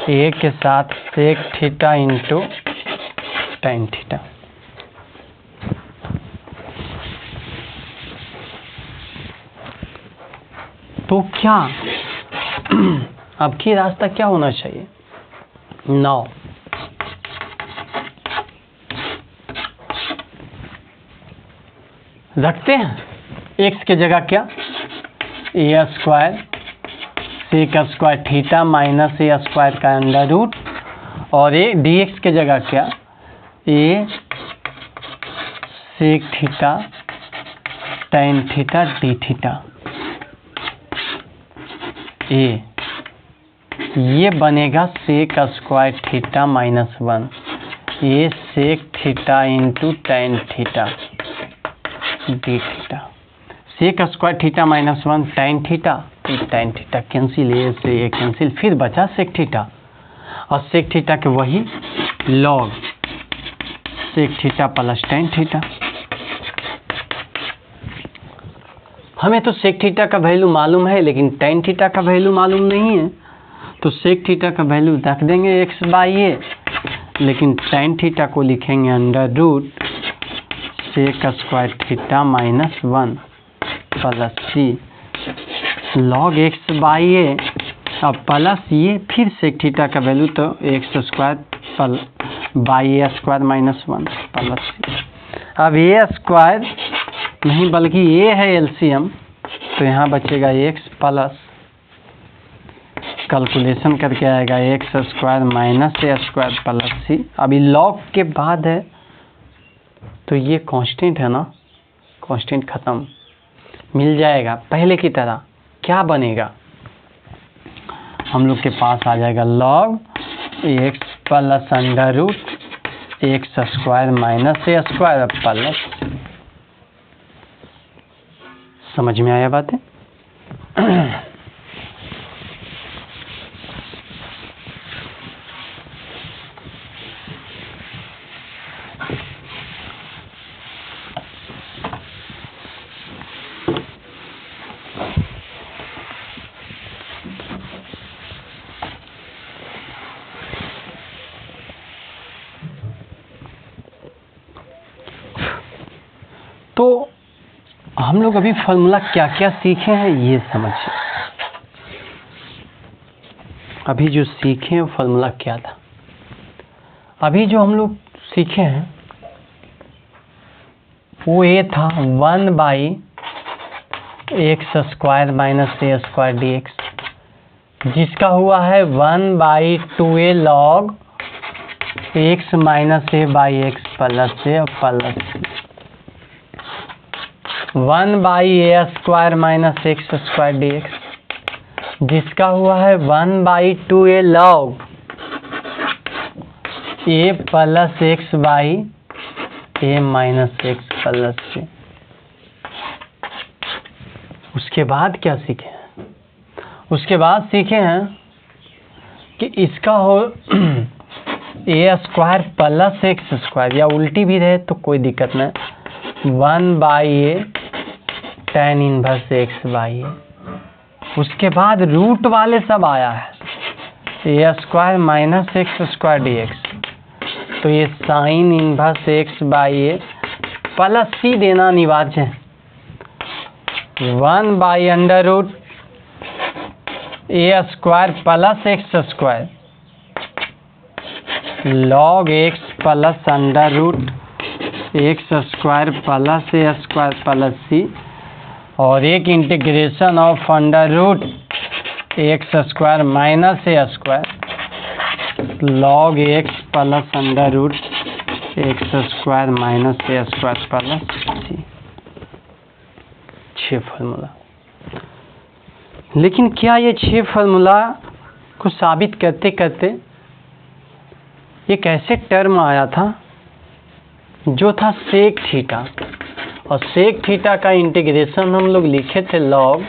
a के साथ sec theta into sine theta. तो क्या अब की रास्ता क्या होना चाहिए, 9 रखते हैं। x के जगह क्या, a² sec² theta minus a² का अंडर रूट, और a dx के जगह क्या, a sec theta tan theta d theta, a ये बनेगा सेक स्क्वायर थीटा माइनस 1, ये sec theta into tan theta D theta. Sec square theta minus 1 tan theta, तो tan theta cancel, ये से ये कैंसिल, फिर बचा सेक थीटा, और सेक थीटा के वही log sec theta plus tan theta. हमें तो सेक थीटा का वैल्यू मालूम है, लेकिन टेन थीटा का वैल्यू मालूम नहीं है, तो सेक थीटा का वैल्यू रख देंगे एक्स बाई ए, लेकिन टेन थीटा को लिखेंगे under root sec square theta minus 1 plus C log x by a, अब प्लस ये फिर सेक थीटा का वैल्यू तो x square by a square minus 1 plus C. अब ए स्क्वायर नहीं बल्कि ये है एलसीएम, तो यहाँ बचेगा एक्स प्लस कैलकुलेशन करके आएगा x square minus a square plus सी। अभी लॉग के बाद है तो ये कांस्टेंट है ना, कांस्टेंट ख़त्म, मिल जाएगा पहले की तरह। क्या बनेगा, हम लोग के पास आ जाएगा log x plus under root x square minus a square plus. समझ में आया बात है? तो हम लोग अभी फार्मूला क्या क्या सीखे हैं ये समझिए। अभी जो सीखे हैं फार्मूला क्या था, अभी जो हम लोग सीखे हैं वो ये था 1 by x square minus a square d x, जिसका हुआ है 1 by 2a log x minus a by x plus a plus 1 by a square minus x square d x, जिसका हुआ है 1 by 2a log a plus x by a minus x plus c. उसके बाद क्या सीखे हैं, उसके बाद सीखे हैं कि इसका हो a square plus x square, या उल्टी भी रहे तो कोई दिक्कत नहीं, 1 by a tan inverse x by a. उसके बाद रूट वाले सब आया है, a square minus x square d x, तो ये sin inverse x by a plus c देना अनिवार्य है। 1 by under root a square plus x square log x plus under root x square plus a square plus c, और एक integration of under root x square minus a square log x plus under root x square minus a square plus c. 6 formula. लेकिन क्या ये 6 formula को साबित करते करते एक ऐसे टर्म आया था जो था सेक थीटा, और सेक थीटा का इंटीग्रेशन हम लोग लिखे थे log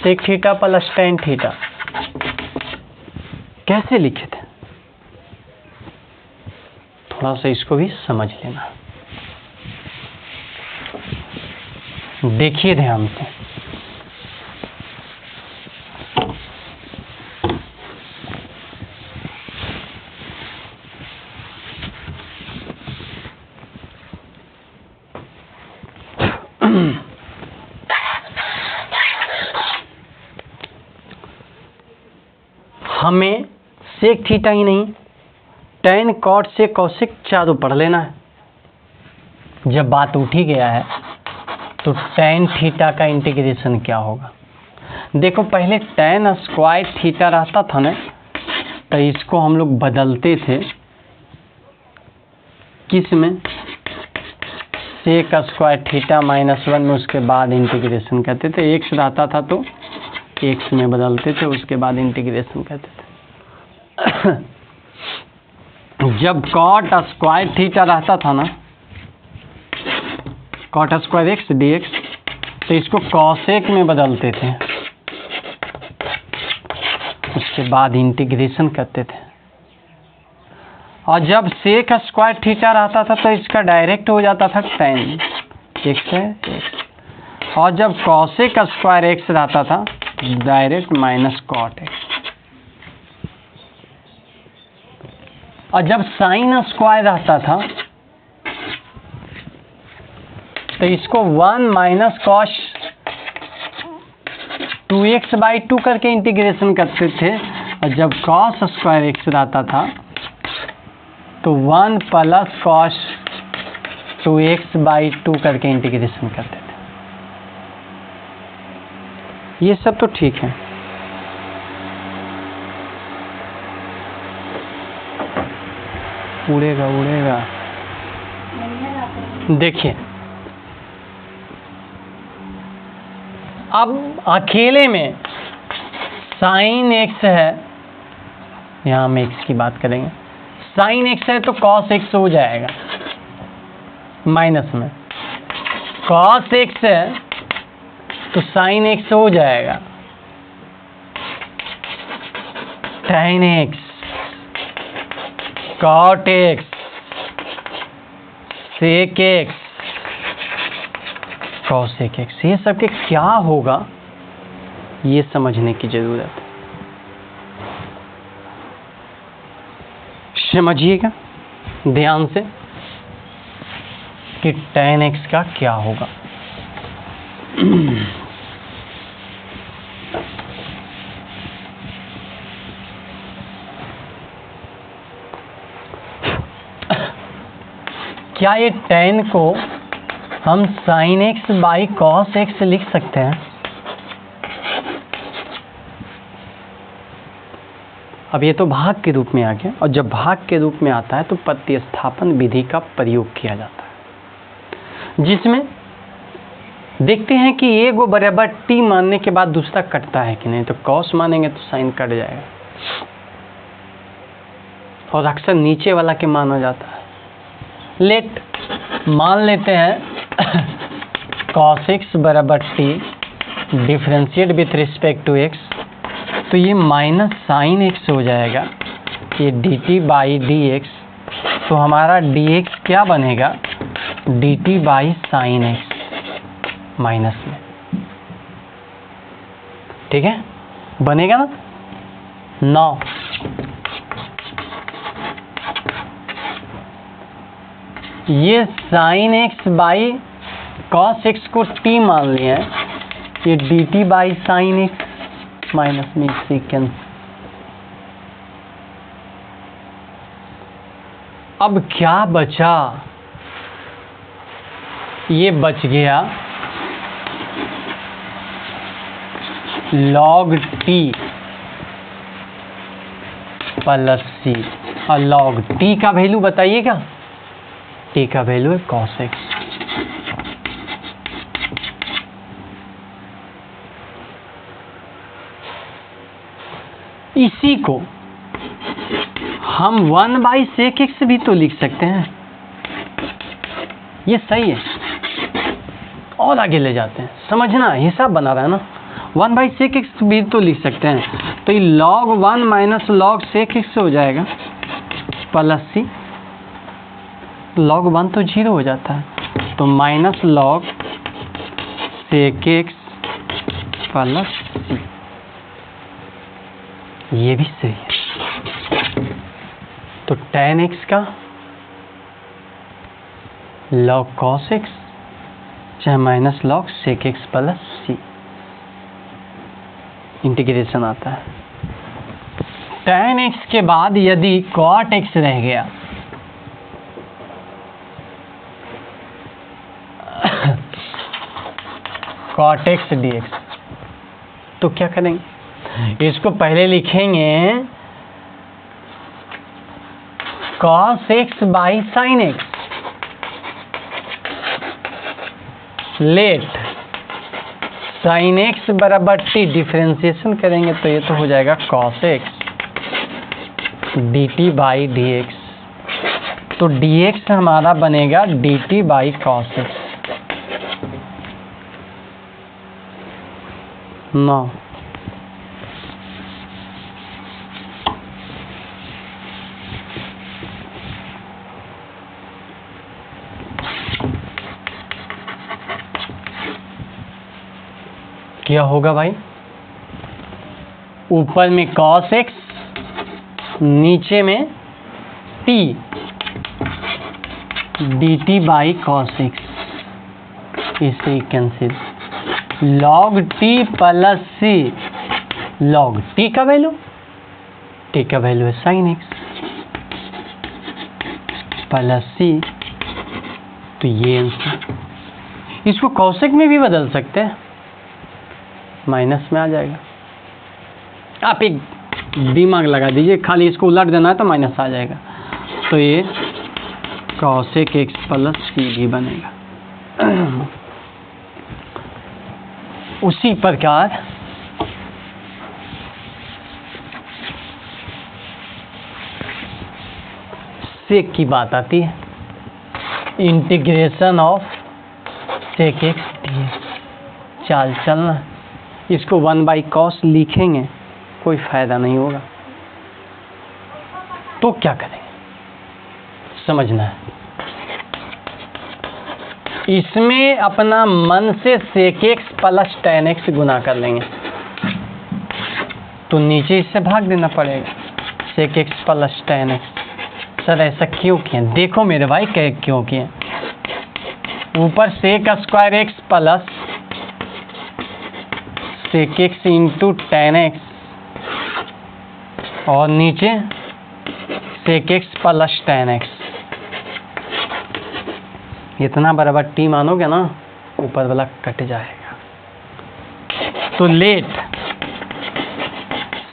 sec theta plus tan theta. कैसे लिखे थे, थोड़ा सा इसको भी समझ लेना, देखिए ध्यान से। हमें सेक थीटा ही नहीं, टेन कॉट से कौशिक चारों पढ़ लेना है। जब बात उठ ही गया है तो टेन थीटा का इंटीग्रेशन क्या होगा। देखो पहले टेन स्क्वायर थीटा रहता था ना, तो इसको हम लोग बदलते थे किस में, सेक स्क्वायर थीटा माइनस 1 में, उसके बाद इंटीग्रेशन करते थे। एक्स रहता था तो एक्स में बदलते थे, उसके बाद इंटीग्रेशन करते थे। जब कॉट स्क्वायर थीटा रहता था ना, cot square x d x, तो इसको कॉसेक में बदलते थे, उसके बाद इंटीग्रेशन करते थे। और जब सेक स्क्वायर थीटा रहता था तो इसका डायरेक्ट हो जाता था tan एक्स है एक्स। और जब कॉसेक स्क्वायर एक्स रहता था डायरेक्ट माइनस कॉट एक्स। और जब साइन स्क्वायर रहता था तो इसको 1 माइनस कॉस 2x/2 करके इंटीग्रेशन करते थे। और जब कॉस स्क्वायर एक्स रहता था तो 1 प्लस कॉस 2x/2 करके इंटीग्रेशन करते थे। ये सब तो ठीक है। उड़ेगा उड़ेगा। देखिए अब अकेले में साइन एक्स है, यहाँ हम एक्स की बात करेंगे, साइन एक्स है तो कॉस एक्स हो जाएगा माइनस में, कॉस एक्स है तो साइन एक्स हो जाएगा, tan x, cot x, sec x, cosec x. ये सब के क्या होगा ये समझने की जरूरत है। समझिएगा ध्यान से कि tan एक्स का क्या होगा। क्या ये tan को हम sin x by cos x लिख सकते हैं? अब ये तो भाग के रूप में आ गया, और जब भाग के रूप में आता है तो प्रतिस्थापन विधि का प्रयोग किया जाता है, जिसमें देखते हैं कि a को बराबर t मानने के बाद दूसरा कटता है कि नहीं। तो cos मानेंगे तो sin कट जाएगा, और अक्सर नीचे वाला के माना जाता है। लेट मान लेते हैं cos x बराबर t differentiate with respect to x, तो ये माइनस साइन एक्स हो जाएगा, ये dt बाई डी एक्स। तो हमारा dx क्या बनेगा, dt by sine x minus में। ठीक है, बनेगा ना। 9 ये sine x by cos x को t मान लिया है, ये dt by sine x minus में सेकेंड। अब क्या बचा, ये बच गया log t प्लस c। और log t का वैल्यू बताइएगा, t का वैल्यू है cos x। इसी को हम 1 बाई सेक एक्स भी तो लिख सकते हैं, ये सही है। और आगे ले जाते हैं, समझना हिसाब बना रहा है ना। 1 बाई सेक एक्स भी तो लिख सकते हैं, तो ये log 1 minus log sec x हो जाएगा प्लस सी। log 1 तो 0 हो जाता है, तो minus log sec x plus c, ये भी सही है। तो tan x का log cos x चाहे minus log sec x plus c integration आता है। tan x के बाद यदि cot x रह गया cot x dx, तो क्या करेंगे, इसको पहले लिखेंगे cos x by sin x, let sin x बराबर टी, डिफ्रेंसिएशन करेंगे तो ये तो हो जाएगा cos x d t by D x. तो डी एक्स हमारा बनेगा d t by cos x. Now क्या होगा भाई, ऊपर में cos x, नीचे में t dt by cos x, इसे cancel. log t plus c, log t का वैल्यू, t का वैल्यू है sin x प्लस c, तो ये आंसर। इसको कौशिक में भी बदल सकते हैं, माइनस में आ जाएगा। आप एक दिमाग लगा दीजिए, खाली इसको उलट देना है तो माइनस आ जाएगा। तो ये कॉसेक एक्स प्लस सी भी बनेगा। उसी प्रकार सेक की बात आती है, integration of sec x d x. चाल चलना, इसको 1/cos लिखेंगे, कोई फायदा नहीं होगा। तो क्या करेंगे, समझना है। इसमें अपना मन से sec x plus tan x गुना कर लेंगे, तो नीचे इससे भाग देना पड़ेगा, sec x plus tan x। Sir ऐसा क्यों किए, देखो मेरे भाई क्यों किए। ऊपर sec square x plus sec x into tan x, और नीचे sec x plus tan x। इतना बराबर t मानोगे ना, ऊपर वाला कट जाएगा। तो let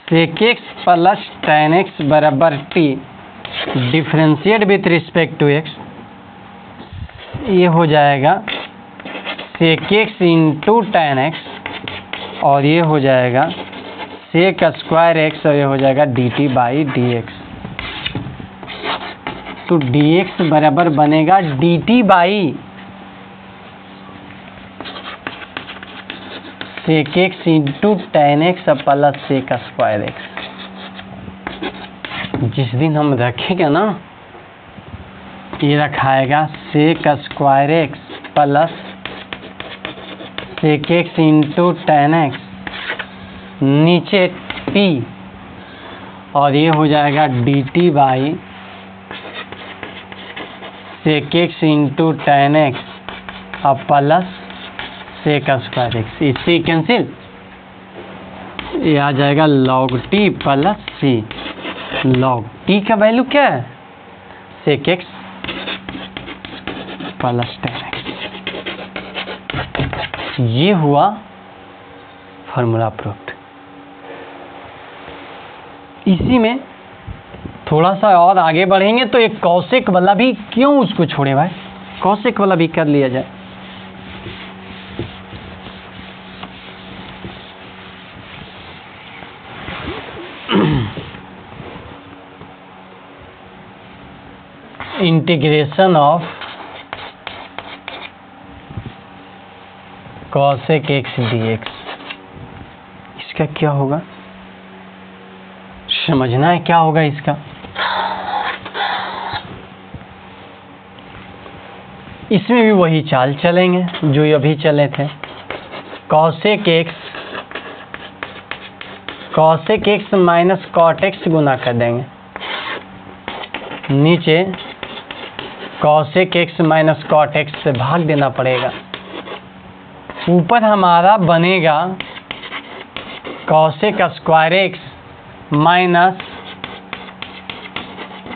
sec x plus tan x बराबर t differentiate with respect to x, ये हो जाएगा sec x into tan x, और ये हो जाएगा sec स्क्वायर x, और ये हो जाएगा dt बाई डी एक्स। तो dx बराबर बनेगा dt by sec x into tan x plus sec square x। जिस दिन हम रखेंगे ना, ये रखाएगा sec square x plus sec x into tan x, नीचे t, और ये हो जाएगा dt by sec x into tan x अब प्लस sec स्क्वायर x। इससे कैंसिल, ये आ जाएगा log t plus c। log t का वैल्यू क्या है, sec x plus tan x। ये हुआ फार्मूला प्रूफ्ड। इसी में थोड़ा सा और आगे बढ़ेंगे तो एक कौशिक वाला भी, क्यों उसको छोड़े भाई, कौशिक वाला भी कर लिया जाए। Integration of cosec x d x, इसका क्या होगा, समझना है क्या होगा इसका। इसमें भी वही चाल चलेंगे जो अभी चले थे। Cosec x minus cot x गुना कर देंगे, नीचे cosec x minus cot x से भाग देना पड़ेगा। ऊपर हमारा बनेगा cosec square x minus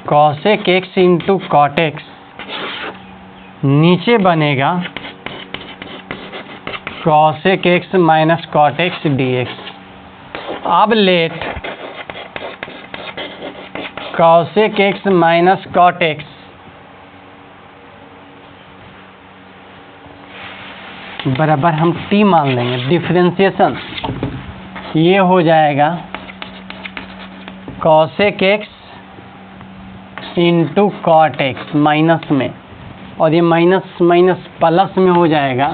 cosec x into cot x, नीचे बनेगा cosec x minus cot x d x. अब let cosec x minus cot x बराबर हम t मान लेंगे। डिफरेंशिएशन ये हो जाएगा cosec x into cot x minus में, और ये माइनस माइनस प्लस में हो जाएगा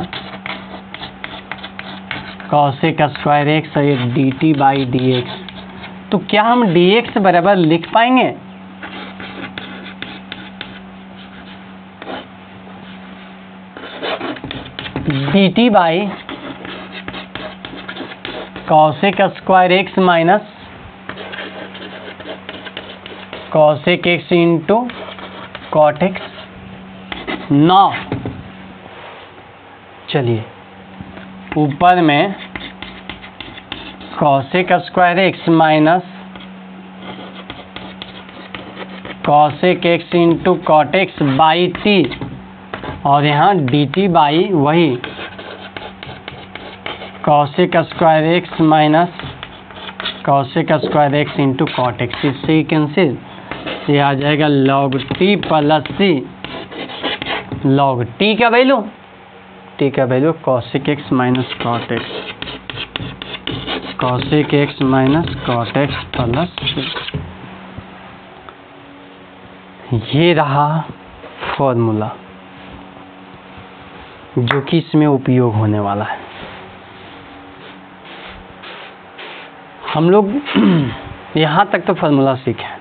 cosec स्क्वायर एक्स और ये dt बाई डी एक्स। तो क्या हम dx बराबर लिख पाएंगे? dt by cosec square x minus cosec x into cot x. 9 चलिए ऊपर में cosec square x minus cosec x into cot x by t, और यहाँ dt बाई वही cosec square x minus cosec square x into cot x. इससे cancel, ये आ जाएगा log t plus c। log t का वैल्यू, t का value cosec x minus cot x, cosec x minus cot x plus c। ये रहा formula जो कि इसमें उपयोग होने वाला है। हम लोग यहाँ तक तो फॉर्मूला सीखे।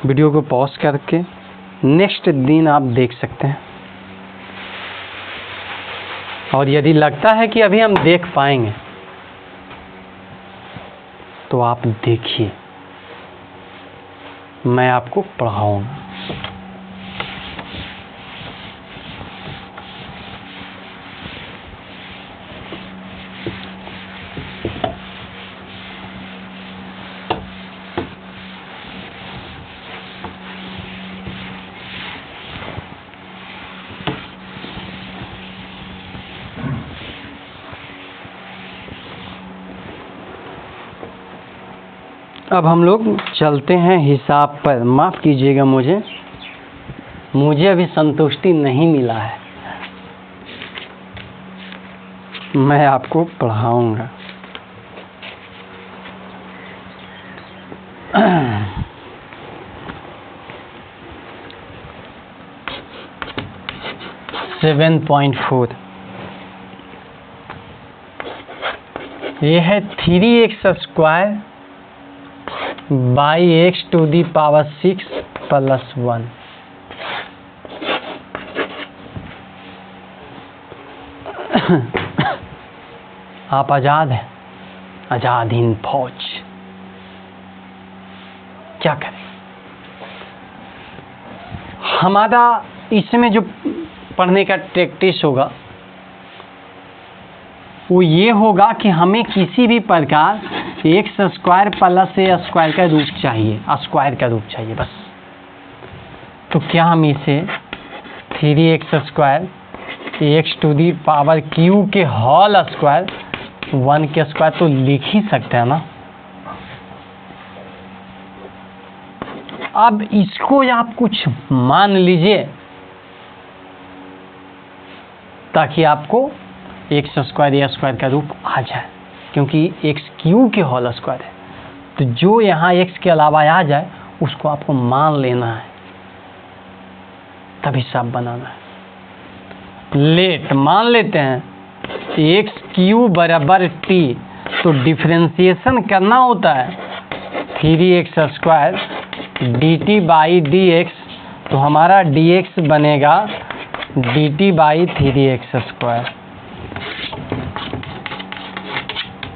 वीडियो को पॉज करके नेक्स्ट दिन आप देख सकते हैं, और यदि लगता है कि अभी हम देख पाएंगे तो आप देखिए, मैं आपको पढ़ाऊंगा। अब हम लोग चलते हैं हिसाब पर। माफ़ कीजिएगा, मुझे अभी संतुष्टि नहीं मिला है, मैं आपको पढ़ाऊंगा। सेवन 7.4 ये है 3x square by x to the power 6 plus 1। आप आज़ाद हैं, आज़ाद हिंद फौज। क्या करें? हमारा इसमें जो पढ़ने का प्रैक्टिस होगा वो ये होगा कि हमें किसी भी प्रकार x square plus a square का रूट चाहिए, स्क्वायर का रूट चाहिए बस। तो क्या हम इसे 3x square x to the power q के होल स्क्वायर 1 के स्क्वायर तो लिख ही सकते हैं ना। अब इसको आप कुछ मान लीजिए ताकि आपको एक्स स्क्वायर ए स्क्वायर का रूप आ जाए, क्योंकि एक्स क्यू के होल स्क्वायर है। तो जो यहाँ एक्स के अलावा आ जाए उसको आपको मान लेना है, तब हिसाब बनाना है। लेट मान लेते हैं एक्स क्यू बराबर टी, तो डिफरेंशिएशन करना होता है 3x square D t by D x. तो हमारा डी एक्स बनेगा d t by 3x square.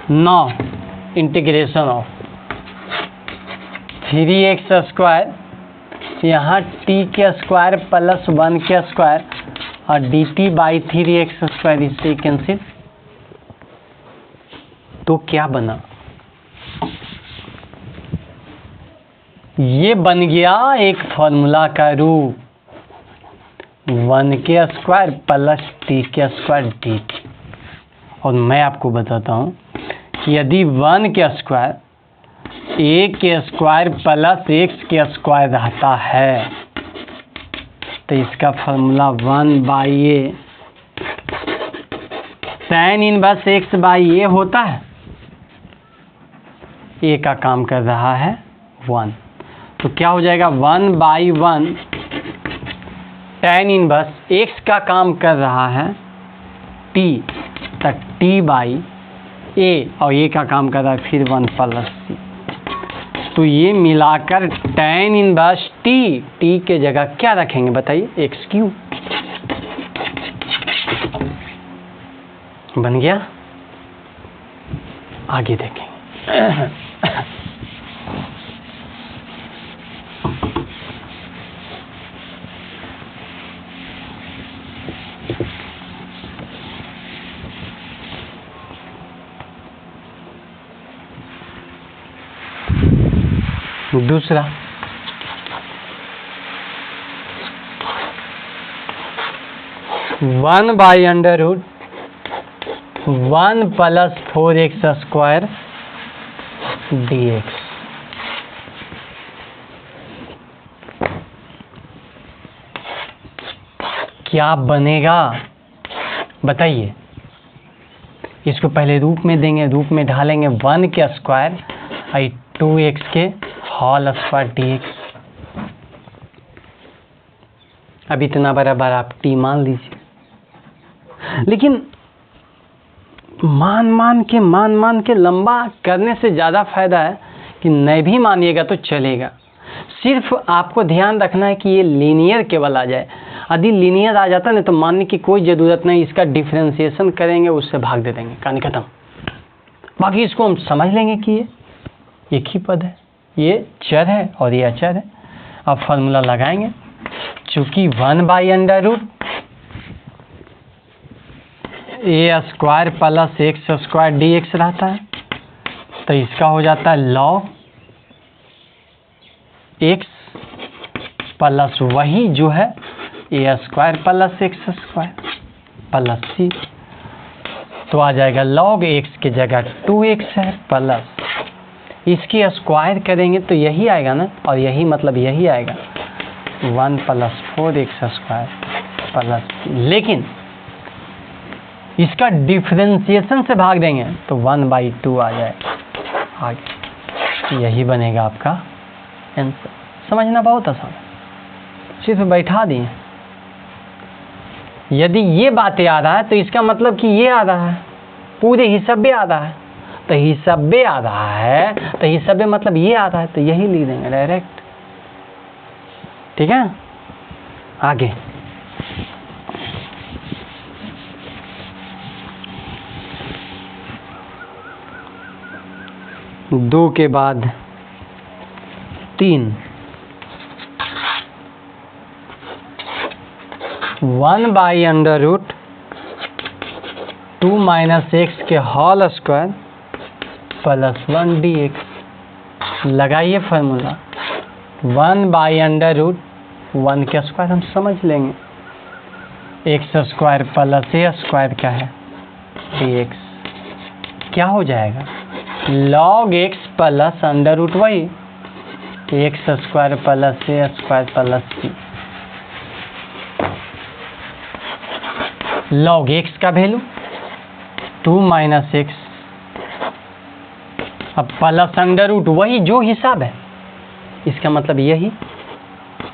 Now integration of 3x square, यहाँ t के स्क्वायर प्लस 1 के स्क्वायर और D t by 3x square, इससे कैंसिल। तो क्या बना? ये बन गया एक फॉर्मूला का रूप 1 के स्क्वायर प्लस t के स्क्वायर डी टी। और मैं आपको बताता हूँ कि यदि 1 के स्क्वायर a के स्क्वायर प्लस x के स्क्वायर रहता है तो इसका formula 1/a tan inverse x/a होता है। a का काम कर रहा है 1, तो क्या हो जाएगा 1/1 tan इनवर्स x का काम कर रहा है t तक t/a और a का काम कर रहा है फिर 1 + c। तो ये मिलाकर tan इनवर्स t के जगह क्या रखेंगे बताइए, x³ बन गया। आगे देखेंगे। दूसरा 1/√1 + 4x² dx। क्या बनेगा बताइए। इसको पहले रूप में देंगे, रूप में ढालेंगे 1 के स्क्वायर 2x के होल स्क्वायर dx। अब इतना बराबर आप t मान लीजिए, लेकिन मान के लंबा करने से ज़्यादा फायदा है कि नहीं भी मानिएगा तो चलेगा। सिर्फ आपको ध्यान रखना है कि ये लीनियर केवल आ जाए। यदि लीनियर आ जाता है ना तो मानने की कोई ज़रूरत नहीं, इसका डिफरेंशिएशन करेंगे, उससे भाग दे देंगे, कहानी खत्म। बाकी इसको हम समझ लेंगे कि ये एक ही पद है, ये चर है और ये अचर है। अब फॉर्मूला लगाएंगे, चूंकि 1/√a² + x² dx रहता है, तो इसका हो जाता है log x प्लस वही जो है a² + x² + c। तो आ जाएगा log x की जगह 2x है प्लस इसकी स्क्वायर करेंगे तो यही आएगा ना, और यही मतलब यही आएगा 1 + 4x² + लेकिन इसका डिफरेंशिएशन से भाग देंगे तो 1/2 आ जाएगा। आगे यही बनेगा आपका आंसर। समझना बहुत आसान है, सिर्फ बैठा दिए। यदि ये बातें आ रहा है तो इसका मतलब कि ये आ रहा है, पूरे हिसाबे आ रहा है। तो हिसाबे आ रहा है तो हिसाबे मतलब ये आ रहा है, तो यही लिख देंगे डायरेक्ट। ठीक है, आगे 2 के बाद 3 1/√2 - x के होल स्क्वायर + 1 dx। लगाइए फार्मूला 1/√1 के स्क्वायर हम समझ लेंगे, x² + a² क्या है dx। क्या हो जाएगा log x प्लस √ वही x² + a² + c। log x का वैल्यू 2 - x, अब प्लस √ वही जो हिसाब है, इसका मतलब यही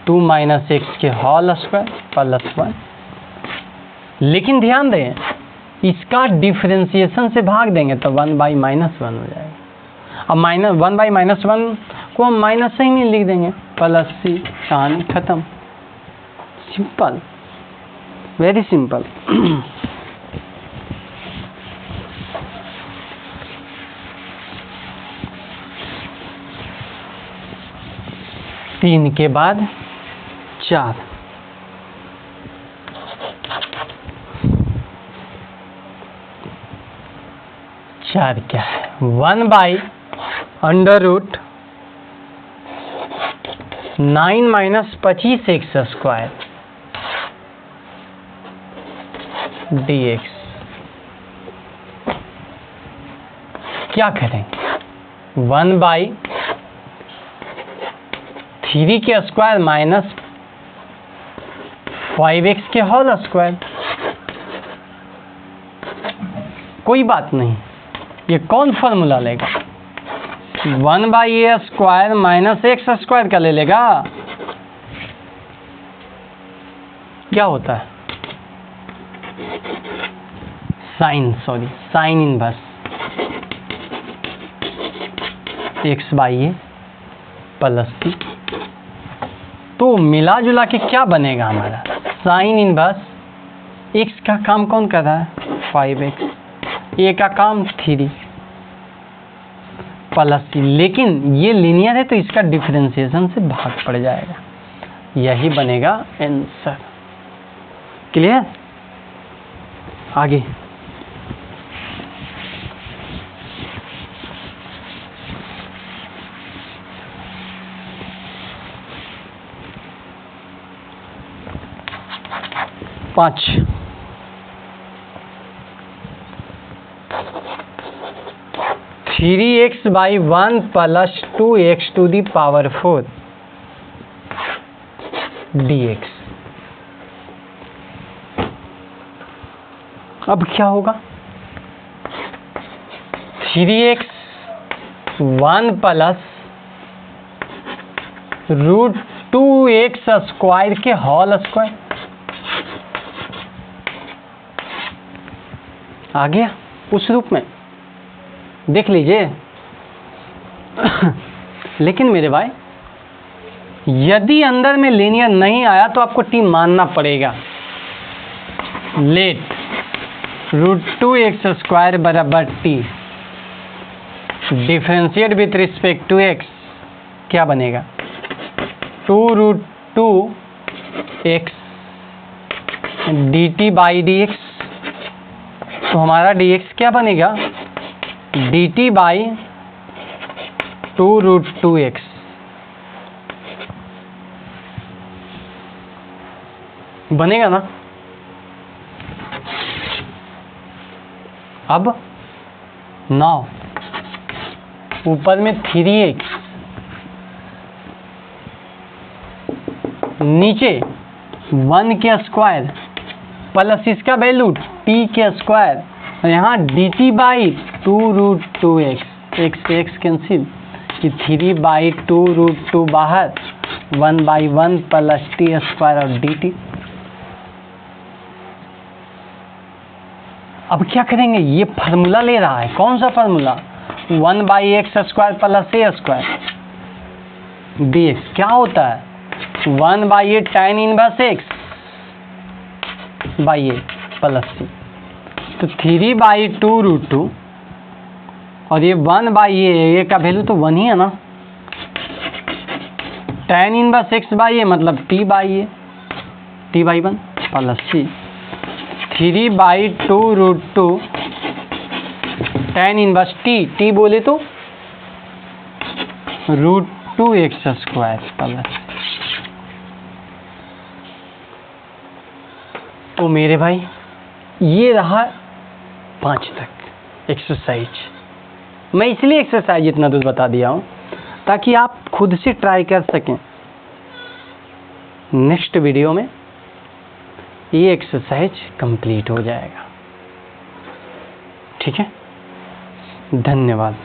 2 - x के होल स्क्वायर + 1। लेकिन ध्यान दें, इसका डिफरेंशिएशन से भाग देंगे तो 1/-1 हो जाएगा। अब -1/-1 को हम माइनस से ही नहीं लिख देंगे, +c, कहानी खत्म। Simple, very simple. तीन के बाद 4 क्या है 1/√9 - 25x² dx। क्या करें 1/3 के स्क्वायर - 5x के होल स्क्वायर। कोई बात नहीं, ये कौन फॉर्मूला लेगा? 1/a square minus x square का ले लेगा। क्या होता है? Sine inverse x/a plus c। तो मिला जुला के क्या बनेगा हमारा? साइन इनवर्स x का काम कौन कर रहा है? 5x, a का काम 3 प्लस c। लेकिन ये लीनियर है तो इसका डिफरेंशिएशन से भाग पड़ जाएगा, यही बनेगा आंसर। क्लियर? आगे पाँच। Three x by 1 plus 2x to the power 4 dx। अब क्या होगा? 3x 1 plus root 2x square के होल स्क्वायर। आ गया उस रूप में, देख लीजिए। लेकिन मेरे भाई, यदि अंदर में लीनियर नहीं आया तो आपको टी मानना पड़ेगा। लेट रूट 2x स्क्वायर बराबर t, differentiate with respect to x, क्या बनेगा? 2 root 2x dt by dx। तो हमारा dx क्या बनेगा? dt by 2 root 2x। बनेगा ना? अब 9 ऊपर में 3x, नीचे 1 के स्क्वायर प्लस इसका वैल्यू t के स्क्वायर, यहाँ dt by 2 root 2x, x से x कैंसिल, 3 बाई 2 रूट 2 बाहर, 1/1 प्लस t स्क्वायर और dt। अब क्या करेंगे? ये फार्मूला ले रहा है। कौन सा formula? 1/x square plus a square dx। क्या होता है? 1/a tan inverse x by a plus c। तो 3/2 रूट 2 और ये 1/a का वैल्यू तो 1 ही है ना। tan inverse x by a मतलब t by a, t/1 plus c। 3/2 root 2 tan inverse t बोले तो रूट 2x स्क्वायर प्लस। तो मेरे भाई, ये रहा 5 तक एक्सरसाइज। मैं इसलिए एक्सरसाइज इतना दूर बता दिया हूँ ताकि आप खुद से ट्राई कर सकें। नेक्स्ट वीडियो में ये एक्सरसाइज कंप्लीट हो जाएगा। ठीक है, धन्यवाद।